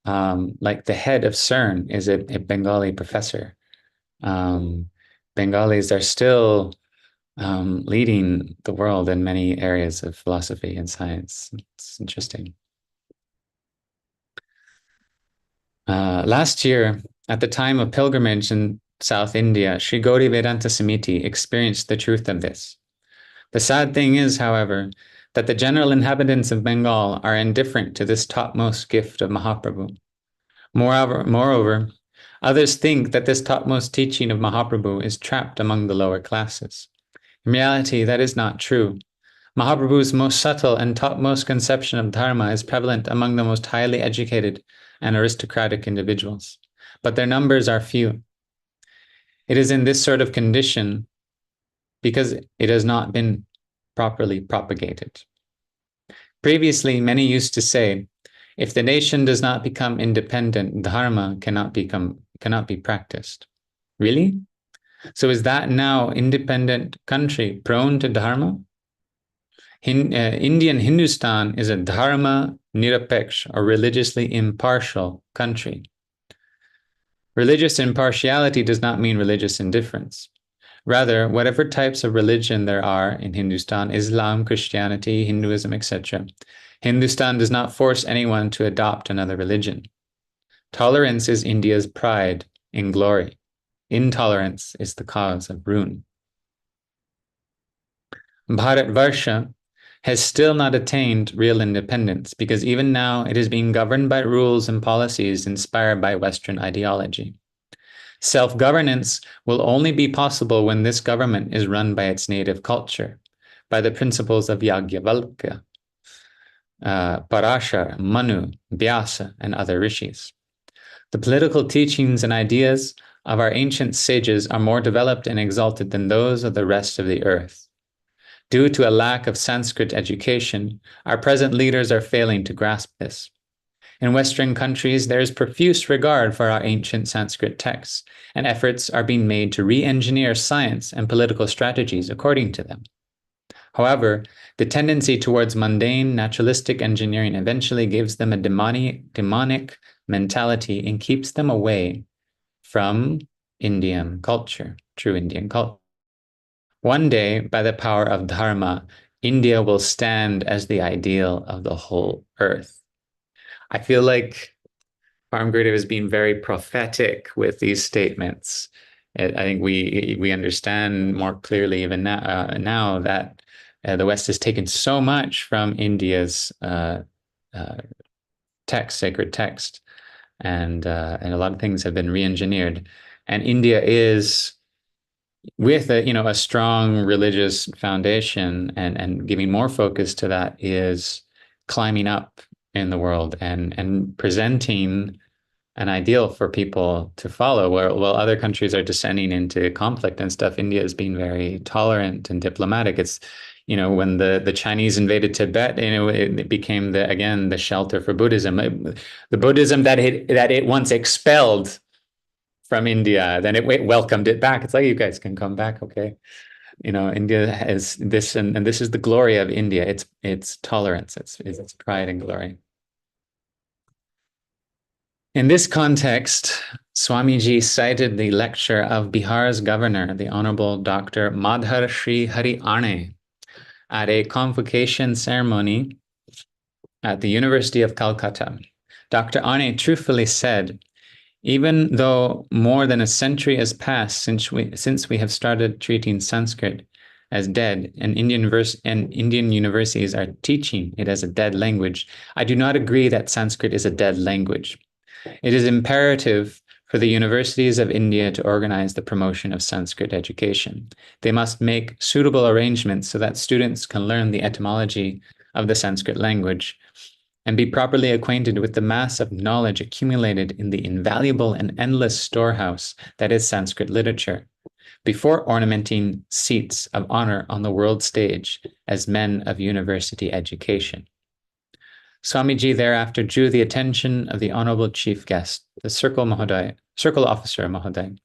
like the head of CERN is a Bengali professor. Bengalis are still leading the world in many areas of philosophy and science. It's interesting. Last year, at the time of pilgrimage in South India, Śrī Gauḍīya-Vedanta Samiti experienced the truth of this. The sad thing is, however, that the general inhabitants of Bengal are indifferent to this topmost gift of Mahaprabhu. Moreover, others think that this topmost teaching of Mahaprabhu is trapped among the lower classes. In reality, that is not true. Mahaprabhu's most subtle and topmost conception of dharma is prevalent among the most highly educated and aristocratic individuals, but their numbers are few. It is in this sort of condition because it has not been properly propagated. Previously, many used to say, if the nation does not become independent, dharma cannot be practiced. Really? So is that now independent country prone to dharma? Indian Hindustan is a dharma nirapeksh, or religiously impartial country. Religious impartiality does not mean religious indifference. Rather, whatever types of religion there are in Hindustan, Islam, Christianity, Hinduism, etc., Hindustan does not force anyone to adopt another religion. Tolerance is India's pride in glory. Intolerance is the cause of ruin. Bharatvarsha has still not attained real independence because even now it is being governed by rules and policies inspired by Western ideology. Self-governance will only be possible when this government is run by its native culture, by the principles of Yajnavalkya, Parashara, Manu, Vyasa, and other rishis. The political teachings and ideas of our ancient sages are more developed and exalted than those of the rest of the earth. Due to a lack of Sanskrit education, our present leaders are failing to grasp this. In Western countries, there is profuse regard for our ancient Sanskrit texts, and efforts are being made to re-engineer science and political strategies according to them. However, the tendency towards mundane, naturalistic engineering eventually gives them a demonic mentality and keeps them away from Indian culture, true Indian culture. One day, by the power of dharma, India will stand as the ideal of the whole earth. I feel like Parama Gurudeva has been very prophetic with these statements. I think we understand more clearly even now that the West has taken so much from India's text, sacred text, and a lot of things have been re-engineered. And India is, with a strong religious foundation and giving more focus to that, is climbing up in the world and presenting an ideal for people to follow. While other countries are descending into conflict and stuff, India has been very tolerant and diplomatic. It's, when the Chinese invaded Tibet, it became the shelter for Buddhism. The Buddhism that it once expelled from India, then it welcomed it back. It's like, you guys can come back, okay? India has this, and this is the glory of India. It's tolerance, it's pride and glory. In this context, Swamiji cited the lecture of Bihar's governor, the Honorable Dr. Madhar Shri Hari Ane, at a convocation ceremony at the University of Calcutta. Dr. Ane truthfully said, even though more than a century has passed since we have started treating Sanskrit as dead, and Indian universities are teaching it as a dead language, I do not agree that Sanskrit is a dead language. It is imperative for the universities of India to organize the promotion of Sanskrit education. They must make suitable arrangements so that students can learn the etymology of the Sanskrit language and be properly acquainted with the mass of knowledge accumulated in the invaluable and endless storehouse that is Sanskrit literature, before ornamenting seats of honor on the world stage as men of university education. Swamiji thereafter drew the attention of the honorable chief guest, the circle officer Mahoday,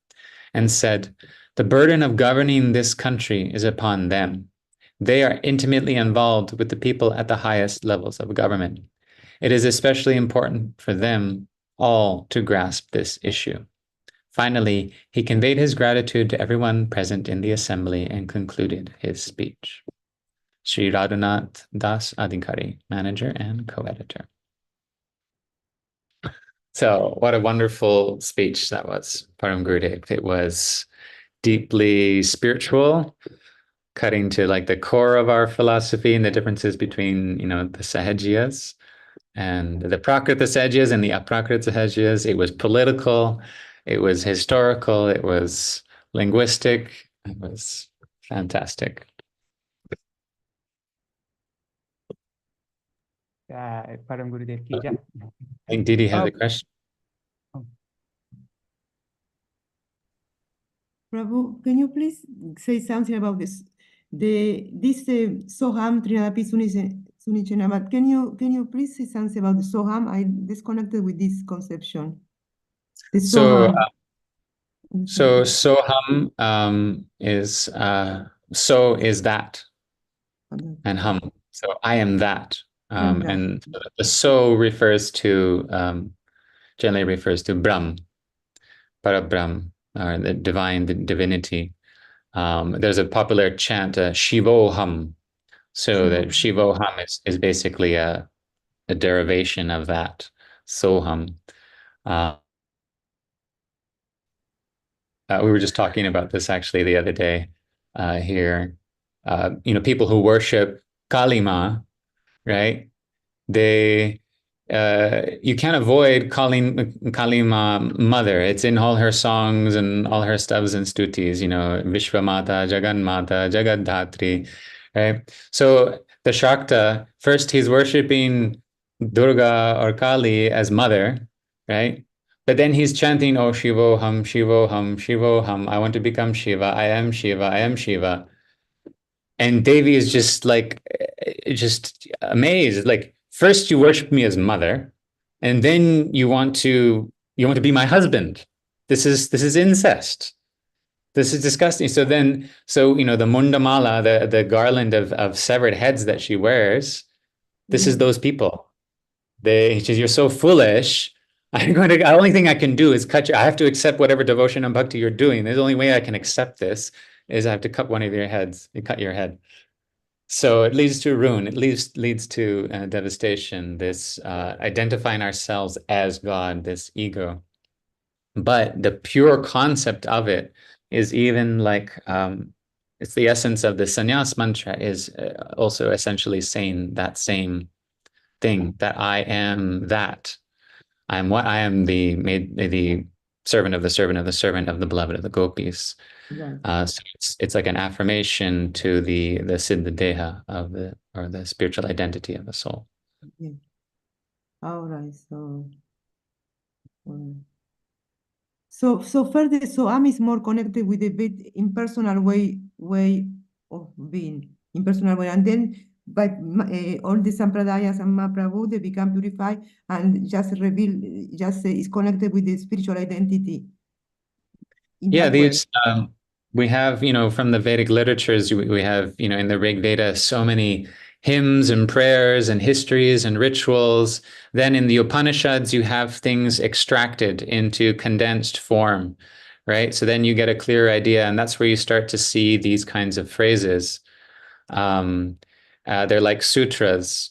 and said, the burden of governing this country is upon them. They are intimately involved with the people at the highest levels of government. It is especially important for them all to grasp this issue. Finally, he conveyed his gratitude to everyone present in the assembly and concluded his speech. Sri Radhanath Das Adhikari, manager and co-editor. So what a wonderful speech that was, Parama Gurudeva. It was deeply spiritual, cutting to like the core of our philosophy and the differences between, the Sahajiyas and the Prakrita Sahajiyas and the Aprakrita Sahajiyas. It was political, it was historical, it was linguistic, it was fantastic. Param Gurudev ki jai. I think Didi has a question. Prabhu, can you please say something about this? This Soham Trinadapi Sunichenavad. Can you please say something about the Soham? I disconnected with this conception. The So, Soham. so Soham is so is that, and hum. So I am that. And the so refers to generally refers to Brahm, Parabrahm, or the divine, the divinity. There's a popular chant, Shivoham. So that Shivoham is basically a derivation of that, Soham. We were just talking about this actually the other day here. People who worship Kalima, right? You can't avoid calling Kalima mother. It's in all her songs and all her stuffs and stutis, Vishwamata, Jagannmata, Jagadhatri, right? So the Shakta, first he's worshiping Durga or Kali as mother, right? But then he's chanting, oh, Shivoham, Shivoham, Shivoham. I want to become Shiva. I am Shiva. I am Shiva. And Devi is just amazed. Like, first you worship me as mother, and then you want to be my husband. This is incest. This is disgusting. So the mundamala, the garland of severed heads that she wears, this is those people. She says, you're so foolish. The only thing I can do is cut you. I have to accept whatever devotion and bhakti you're doing. There's the only way I can accept this is I have to cut one of your heads. You cut your head. So it leads to ruin. It leads to devastation. This identifying ourselves as God, this ego. But the pure concept of it is even like it's the essence of the sannyas mantra is also essentially saying that same thing, that I am that. I am what I am, the servant of the servant of the servant of the beloved of the gopis. Yeah. So it's like an affirmation to the siddha deha of the spiritual identity of the soul. Yeah. All right. So further, so Am is more connected with a bit impersonal way of being, impersonal way, and then by all the sampradayas and Mahaprabhu, they become purified and just is connected with the spiritual identity. Yeah, these we have, from the Vedic literatures, we have, in the Rig Veda, so many hymns and prayers and histories and rituals. Then in the Upanishads, you have things extracted into condensed form, right? So then you get a clear idea, and that's where you start to see these kinds of phrases. They're like sutras.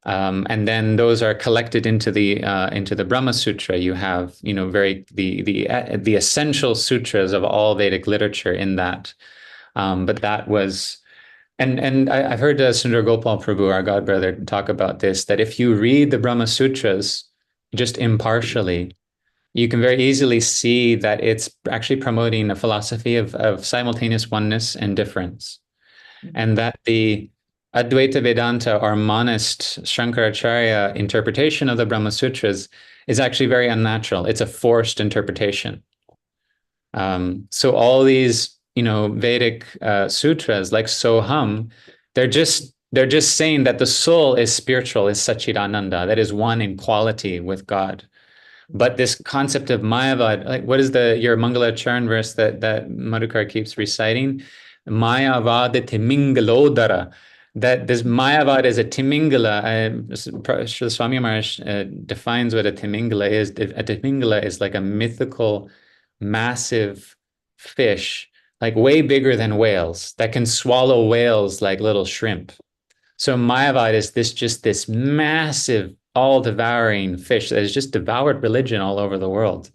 And then those are collected into the Brahma Sutra. You have, the essential sutras of all Vedic literature in that. But that was, and I've heard Sundar Gopal Prabhu, our godbrother, talk about this, that if you read the Brahma Sutras just impartially, you can very easily see that it's actually promoting a philosophy of simultaneous oneness and difference. And that the Advaita Vedanta, or monist Shankaracharya interpretation of the Brahma Sutras, is actually very unnatural. It's a forced interpretation. So all these, Vedic sutras like Soham, they're just saying that the soul is spiritual, is Satchidananda, that is one in quality with God. But this concept of Mayavad, like what is your Mangala Charan verse that Madhukar keeps reciting? Mayavad Timingalodara. That this Mayavad is a Timingala. Srila Swami Maharaj defines what a Timingala is. A Timingala is like a mythical, massive fish, like way bigger than whales, that can swallow whales like little shrimp. So Mayavad is this massive, all-devouring fish that has just devoured religion all over the world.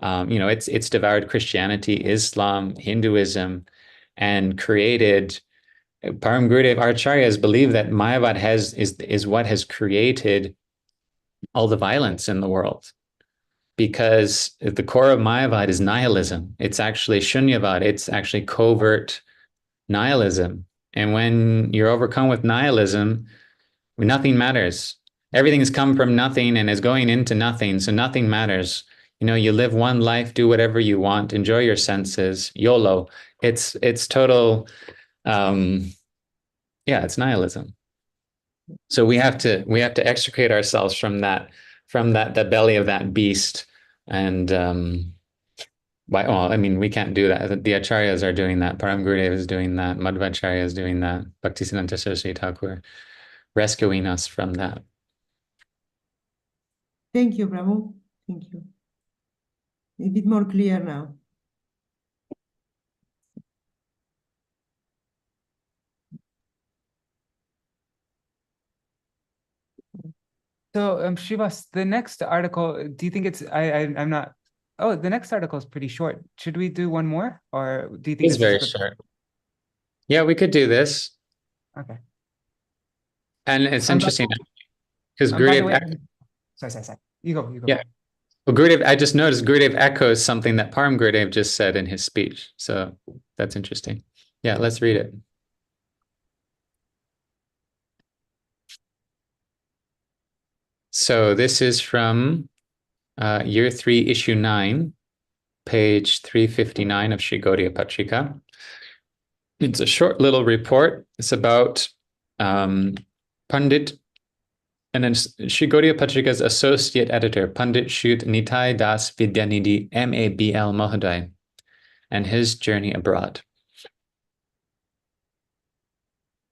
It's devoured Christianity, Islam, Hinduism, and created. Param Gurudev Acharyas believe that Mayavad is what has created all the violence in the world, because the core of Mayavad is nihilism. It's actually shunyavad. It's actually covert nihilism. And when you're overcome with nihilism, nothing matters. everything has come from nothing and is going into nothing, so nothing matters. You know, you live one life, do whatever you want, enjoy your senses, YOLO. It's total, it's nihilism. So we have to extricate ourselves from the belly of that beast. And we can't do that. The acharyas are doing that. Param Gurudeva is doing that. Madhvacharya is doing that. Bhaktisiddhanta Saraswati Thakur rescuing us from that. Thank you, Prabhu. Thank you. A bit more clear now. So, Shrivas, the next article, do you think it's, I'm not, oh, the next article is pretty short. Should we do one more? Or do you think It's very short. Yeah, we could do this. Okay. And it's interesting because Gurudev... Sorry. You go. Yeah. Well, Gurudev, I just noticed Gurudev echoes something that Param Gurudev just said in his speech. So that's interesting. Yeah, let's read it. So this is from year 3, issue 9, page 359 of Śrī Gauḍīya-patrikā. It's a short little report. It's about Pandit, and then Śrī Gauḍīya-patrikā's associate editor, Pandit Shrut Nitai Das Vidyanidhi MABL Mahodaya, and his journey abroad.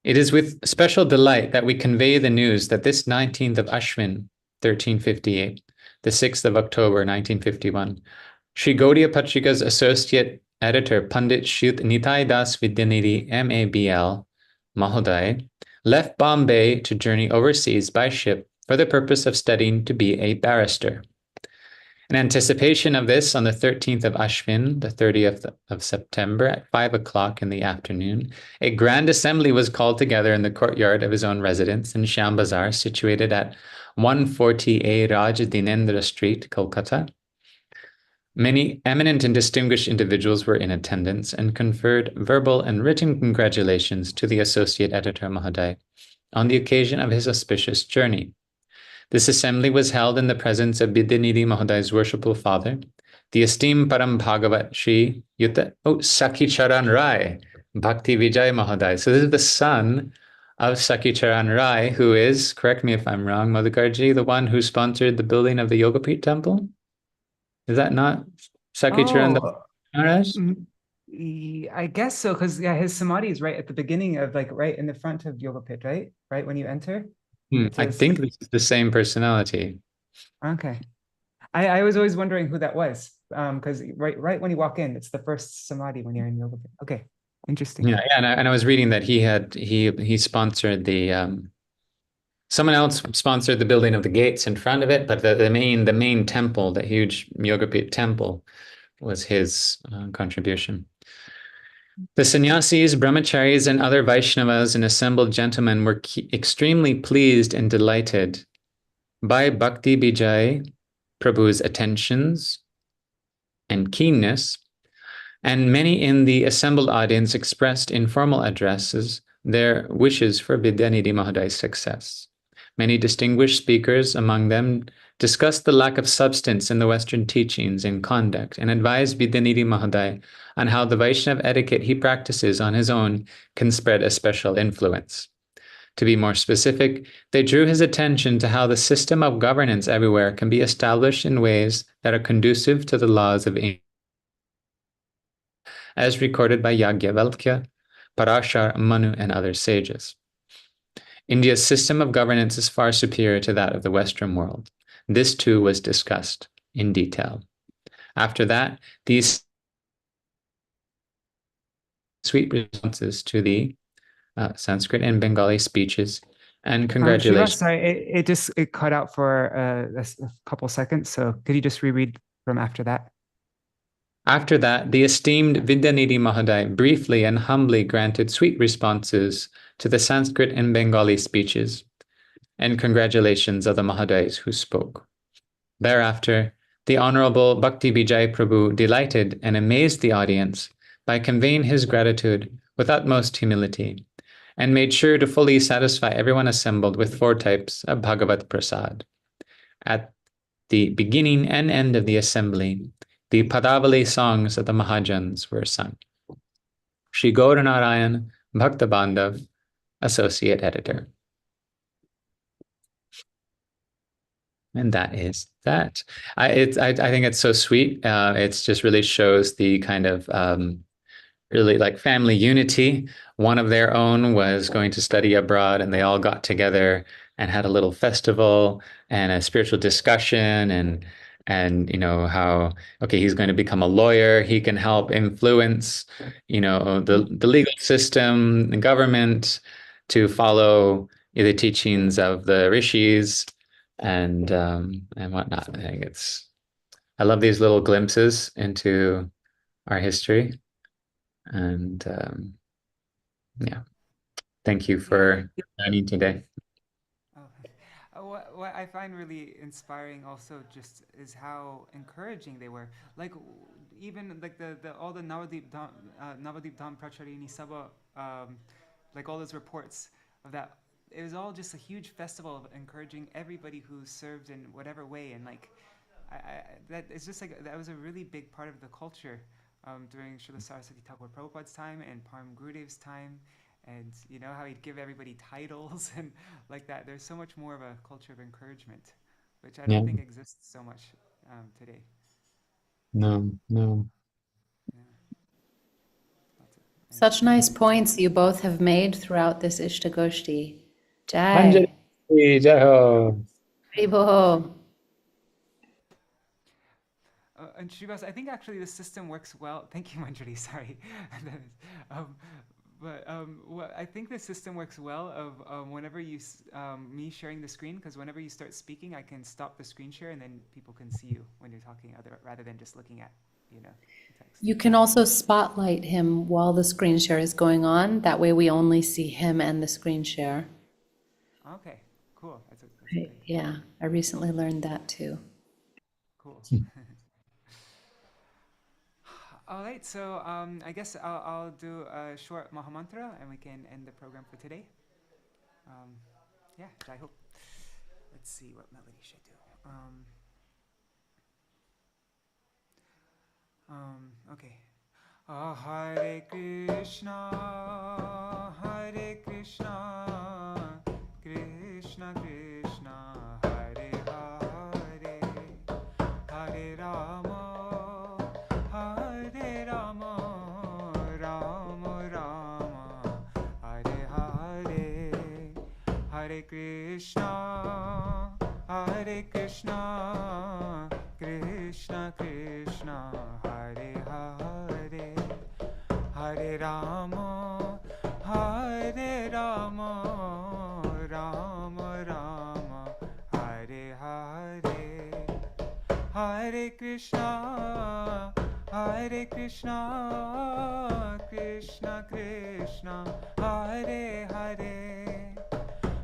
It is with special delight that we convey the news that this 19th of Ashwin, 1358, the 6th of October, 1951, Śrī Gauḍīya-patrikā's associate editor, Pandit Shrut Nitai Das Vidyanidhi MABL Mahodaya, left Bombay to journey overseas by ship for the purpose of studying to be a barrister. In anticipation of this, on the 13th of Ashwin, the 30th of September, at 5 o'clock in the afternoon, a grand assembly was called together in the courtyard of his own residence in Shyam Bazar, situated at 140A Raj Dinendra Street, Kolkata. Many eminent and distinguished individuals were in attendance and conferred verbal and written congratulations to the associate editor Mahodaya on the occasion of his auspicious journey. This assembly was held in the presence of Vidyanidhi Mahodaya's worshipful father, the esteemed Param Bhagavat Shri Yuta Sakhicharan Rai, Bhakti Vijay Mahodaya. So this is the son of Sakhicharan Rai, who is, correct me if I'm wrong, Madhukarji, the one who sponsored the building of the Yogapith temple? Is that not Sakhicharan Maharaj? I guess so, because his samadhi is right at the beginning of, right in the front of Yogapith, right? Right when you enter. I think this is the same personality. Okay. I was always wondering who that was, because right when you walk in, it's the first samadhi when you're in yoga. Okay, interesting. Yeah, and I was reading that he sponsored the someone else sponsored the building of the gates in front of it, but the main temple, the huge Yogapith temple, was his contribution. The sannyasis, brahmacharis, and other Vaishnavas and assembled gentlemen were extremely pleased and delighted by Bhakti Vijay Prabhu's attentions and keenness, and many in the assembled audience expressed in formal addresses their wishes for Vidyanidhi Mahodaya's success. Many distinguished speakers among them discussed the lack of substance in the Western teachings and conduct, and advised Vidyanidhi Mahodaya on how the Vaishnava etiquette he practices on his own can spread a special influence. To be more specific, they drew his attention to how the system of governance everywhere can be established in ways that are conducive to the laws of India, as recorded by Yajnavalkya, Parashar, Manu, and other sages. India's system of governance is far superior to that of the Western world. This too was discussed in detail. After that, these sweet responses to the Sanskrit and Bengali speeches, and congratulations. Sorry, it cut out for a couple seconds. So could you just reread from after that? After that, the esteemed Vidyanidhi Mahodaya briefly and humbly granted sweet responses to the Sanskrit and Bengali speeches and congratulations of the Mahodayas who spoke. Thereafter, the Honorable Bhakti Vijay Prabhu delighted and amazed the audience by conveying his gratitude with utmost humility and made sure to fully satisfy everyone assembled with 4 types of Bhagavat Prasad. At the beginning and end of the assembly, the Padavali songs of the Mahajans were sung. Śrī Gauḍīya-Nārāyaṇa Bhaktivedānta, Associate Editor. And that is that. I think it's so sweet. It just really shows the kind of really like family unity. One of their own was going to study abroad, and they all got together and had a little festival and a spiritual discussion, and you know how, okay, he's going to become a lawyer. He can help influence, you know, the legal system, the government, to follow the teachings of the rishis and whatnot. I think I love these little glimpses into our history. And yeah, thank you for joining today. What I find really inspiring also just is how encouraging they were. Like even like all the Navadip Dham Pracharini Sabha, like all those reports of that, it was all just a huge festival of encouraging everybody who served in whatever way, and like that it's just like that was a really big part of the culture during Srila Saraswati Thakur Prabhupada's time and Param Gurudev's time. And you know how he'd give everybody titles and like that. There's so much more of a culture of encouragement, which I don't think exists so much today. No. Yeah. Such nice points you both have made throughout this Ishtagoshti. Jai. Anjali, Jai Ho. Haribo. And Srivas, I think actually the system works well. Thank you, Manjari. Sorry. But I think the system works well of whenever you, me sharing the screen, because whenever you start speaking, I can stop the screen share and then people can see you when you're talking, rather than just looking at, you know, text. You can also spotlight him while the screen share is going on. That way we only see him and the screen share. Okay, cool. That's Right. Yeah, I recently learned that too. Cool. All right, so I guess I'll do a short Mahamantra and we can end the program for today. Yeah, I hope. Let's see, what melody should I do? Okay. Hare Krishna, Krishna Krishna, Hare Hare, Hare Rama, Hare Rama, Rama Rama, Hare Hare, Hare Krishna, Krishna Krishna, Hare Hare, Hare Rama, Rama Rama, Hare Hare, Hare Krishna, Krishna Krishna, Hare Hare,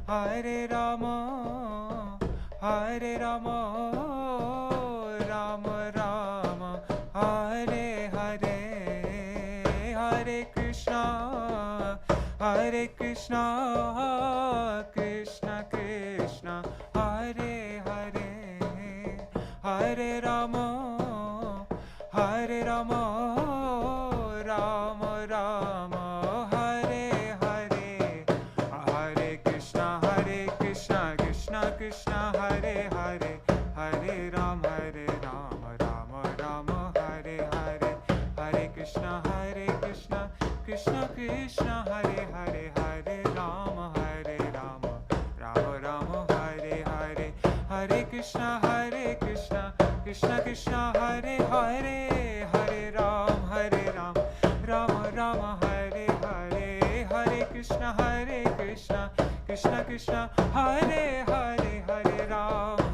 Hare Rama, Rama Rama, Hare Hare, Hare Krishna, Krishna Krishna, Hare Hare, Hare Rama, Rama Rama, Hare Hare, Hare Krishna, Krishna Krishna, Hare Hare, Hare Rama, Rama Rama, Hare Hare, Hare Krishna, Krishna Krishna, Hare Hare, Hare Rama, Rama Rama, Hare Hare, Hare Krishna, Krishna Krishna, Hare Hare, Hare Rama, Rama Rama, Hare Hare, Hare Krishna, Krishna Krishna, Hare Hare,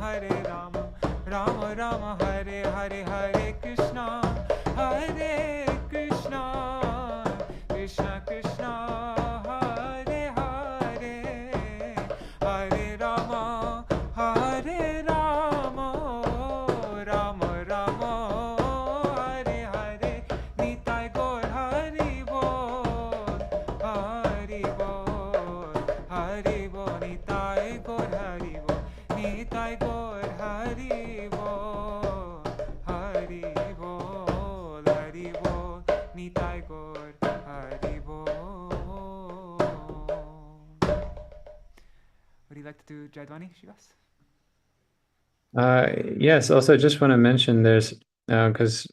Hare Rama, Rama Rama, Hare Hare, Hare Krishna, Krishna Krishna, Hare Hare, Hare Rama, Rama Rama, Hare Hare, Nitai Gaur Hari Bol, Hari Bol. like to do Jaidwani, Shivas? Yes, also just want to mention there's, because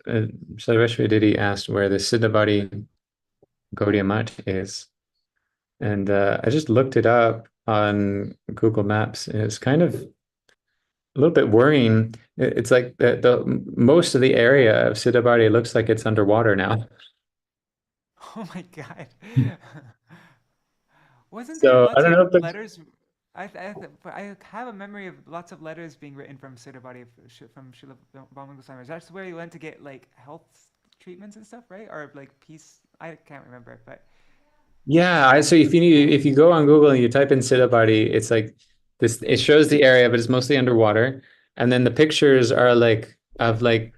Sarveshwari Didi asked where the Sidhabari Gaudiya Math is. And I just looked it up on Google Maps. And it's kind of a little bit worrying. It's like the most of the area of Sidhabari looks like it's underwater now. Oh my God. Wasn't So, there I lots don't know of if it's- letters? I have a memory of lots of letters being written from Sidhabari from Śrīla Gurudeva. That's where you went to get like health treatments and stuff, right? Or like peace. I can't remember, but Yeah, so if you go on Google and you type in Sidhabari, it's like this, it shows the area, but it's mostly underwater. And then the pictures are like of like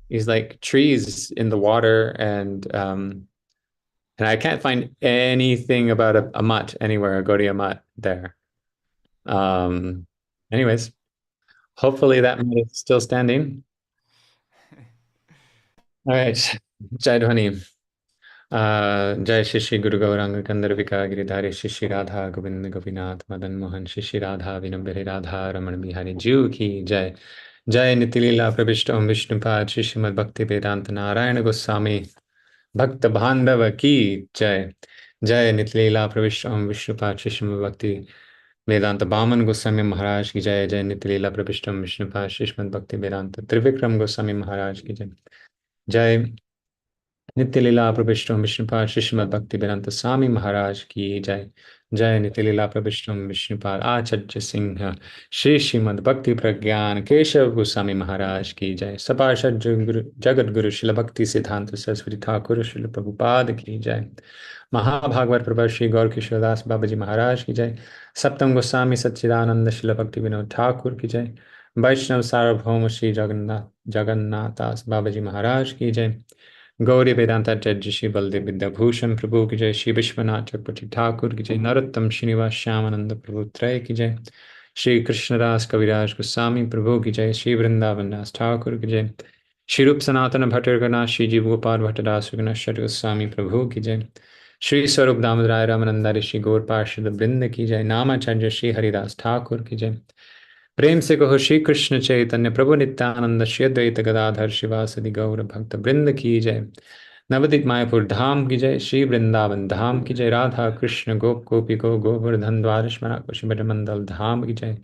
these like trees in the water, and I can't find anything about a mutt anywhere, a Gaudiya mutt there. Anyways, hopefully that mutt is still standing. All right, Jai Dhwani. Jai Shri Guru Gauranga Kandarvika Giridhari Shri Radha Govinda Gopinath Madan Mohan Shri Radha Vinambhari Radha Raman Bihari Jew ki Jai. Jai Nitilila Prabhishtam Vishnupad Śrīmad Bhaktivedānta Nārāyaṇa Gosvāmī Bhakta ki Jai. Jai Nitilila Prabhishtam Vishnupad Śrīmad Bhaktivedānta Bhaman Gosvāmī Mahārāja ki Jai. Jai Nitilila Prabhishtam Vishnupad Śrīmad Bhaktivedānta Trivikram Gosvāmī Mahārāja ki Jai. Jai Nitya Leela Prabhishtam Vishnupad Śrīmad Bhaktivedānta Swami Maharaj ki Jai. Jai Nitya Leela Prabhishtam Vishnupad Acharya Singha Śrīmad Bhakti Prajñāna Keśava Gosvāmī Maharaj ki Jai. Sabhāpati Jagat Guru Śrīla Bhakti Siddhanta Saraswati Thakur Śrīla Prabhupada ki Jai. Mahābhāgavata-patrikā Śrī Gauḍīya-patrikā Babaji Maharaj ki Jai. Saptam Gosvāmi Satchidananda Śrīla Bhaktivedānta Thakur ki Jai. Vaishnav Sarvabhauma Śrī Jagannatha Babaji Maharaj ki Jai. Gauri Vedanta Judge Shri Baldev Vidyabhushan Prabhu ki Jai. Shri Vishwanath Chakravarti Thakur ki Jai. Narottam Srinivas Shyamananda Prabhu Tray ki Jai. Shri Krishnadas Kaviraj Goswami Prabhu ki Jai. Shri Vrindavan Das Thakur ki Jai. Shri Rup Sanatana Bhattargana Shri Jiv Gopal Bhattadas Vignash Goswami Prabhu ki Jai. Shri Swarup Damodara Ramanandari Shri Gaur Parshad Vrinda ki Jai. Namacharya Shri Haridas Thakur ki Jai. प्रेम से कहो श्री कृष्ण चैतन्य प्रभु नित्यानंद श्री अद्वैत गदाधर शिवासदि गौर भक्त वृंद की जय। नवदीप मायापुर धाम की जय। श्री वृंदावन धाम की जय। राधा कृष्ण गोप गोपी गो गोवर्धन द्वारस्मरा कुशीबट मंडल धाम की जय।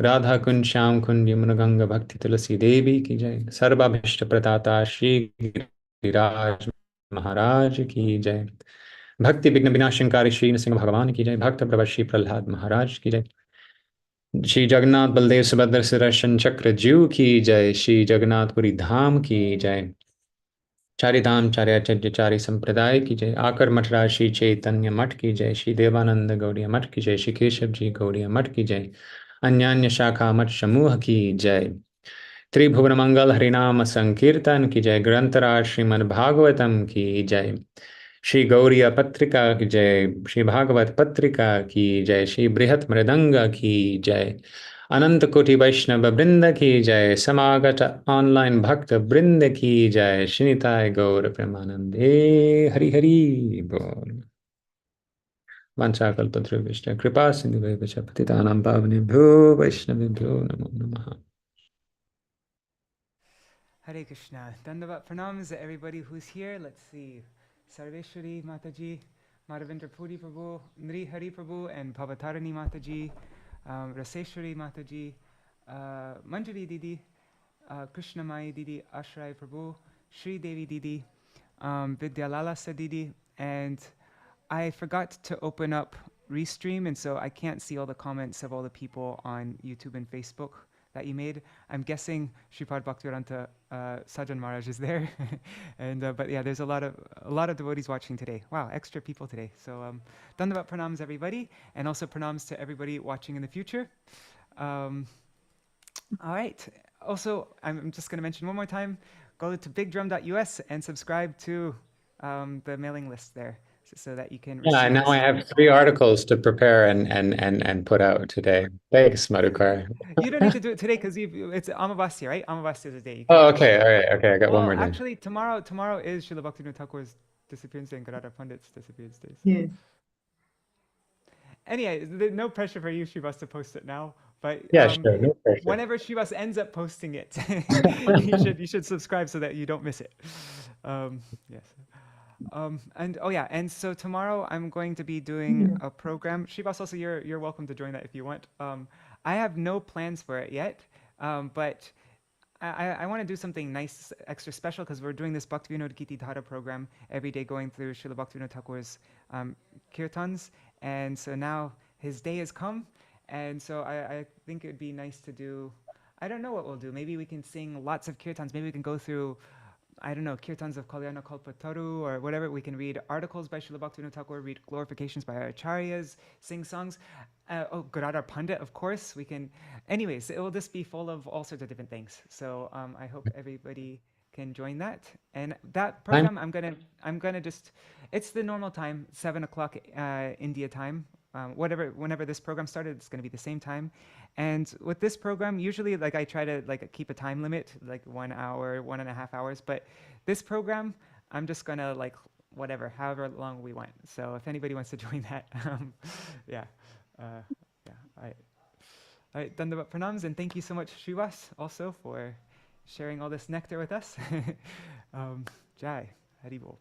राधा कुंज श्याम कुंज यमुना गंगा भक्ति तुलसी देवी की जय। सर्वाभीष्ट प्रदाता श्री गिरिराज महाराज की जय। भक्ति विघ्न विनाशनकारी श्री नृसिंह भगवान की जय। भक्त प्रभु श्री प्रहलाद महाराज की जय। श्री जगन्नाथ बलदेव सुभद्र सुदर्शन चक्र जीव की जय। श्री जगन्नाथपुरी धाम की जय। चारि धाम चार्याचार्य चारि संप्रदाय की जय। आकर मठराज श्री चैतन्य मठ की जय। श्री देवानंद गौड़िया मठ की जय। श्री केशव जी गौड़िया मठ की जय। अन्यान्य शाखा मठ समूह की जय। त्रिभुवन मंगल हरिनाम संकीर्तन की जय। ग्रंथराज श्रीमद् भागवतम की जय। श्री गौड़ीय-पात्रिका की जय। श्री भागवत-पात्रिका की जय। श्री बृहत मृदंग की जय। अनंत कोटि वैष्णव वृंद की जय। समागत ऑनलाइन भक्त वृंद की जय। श्रीनिताय गौर प्रेमानंदे हरि हरि बोल। वाञ्छाकल्पतरुभ्यश्च कृपा सिन्धुभ्यश्च पतितानां पावनेभ्यो वैष्णवेभ्यो नमो नमः। Hare Krishna. Dandavat pranams to everybody who's here. Let's see. Sarveshwari Mataji, Madhavendra Puri Prabhu, Nri Hari Prabhu, and Bhavatarani Mataji, Raseshwari Mataji, Manjari Didi, Krishna Mai Didi, Ashray Prabhu, Shri Devi Didi, Vidyalalasa Didi, and I forgot to open up Restream, and so I can't see all the comments of all the people on YouTube and Facebook that you made. I'm guessing Sripad Bhaktivedānta Sajjan Maharaj is there, and but yeah, there's a lot of devotees watching today. Wow, extra people today. So Dandavat pranams everybody, and also pranams to everybody watching in the future. All right. Also, I'm just going to mention one more time: go to bigdrum.us and subscribe to the mailing list there, so that you can. Yeah, now I have 3 articles to prepare and put out today. Thanks, Madhukar. You don't need to do it today because it's Amāvasyā, right? Amāvasyā is the day. Oh, okay, all right, okay. I got one more day. Actually, tomorrow is Srila Bhaktivinoda Thakur's disappearance day and Gadadhar Pandit's disappearance day. So. Yes. anyway, no pressure for you, Srivas, to post it now. But Yeah, sure, no pressure. whenever Srivas ends up posting it, you should subscribe so that you don't miss it. Yes. And oh yeah, and so tomorrow I'm going to be doing a program. Srivas, also you're welcome to join that if you want. I have no plans for it yet, but I want to do something nice, extra special, because we're doing this Bhaktivedānta Giti Dhara program every day, going through Srila Bhaktivedānta Thakur's kirtans, and so now his day has come, and so I think it would be nice to do. I don't know what we'll do. Maybe we can sing lots of kirtans. Maybe we can go through, I don't know, kirtans of Kalyana Kalpataru or whatever. We can read articles by Srila Bhaktivedānta Thakur, read glorifications by our acharyas, sing songs. Gadadhar Pandit, of course. We can. Anyways, it will just be full of all sorts of different things. So I hope everybody can join that. And that program, I'm gonna just. It's the normal time, 7 o'clock India time. Whenever this program started, it's gonna be the same time. And with this program, usually like I try to like keep a time limit, like 1 hour, 1.5 hours. But this program, I'm just gonna like whatever, however long we want. So if anybody wants to join that, yeah. All right, Dandavat Pranams, and thank you so much, Srivas, also for sharing all this nectar with us. Jai, Haribol.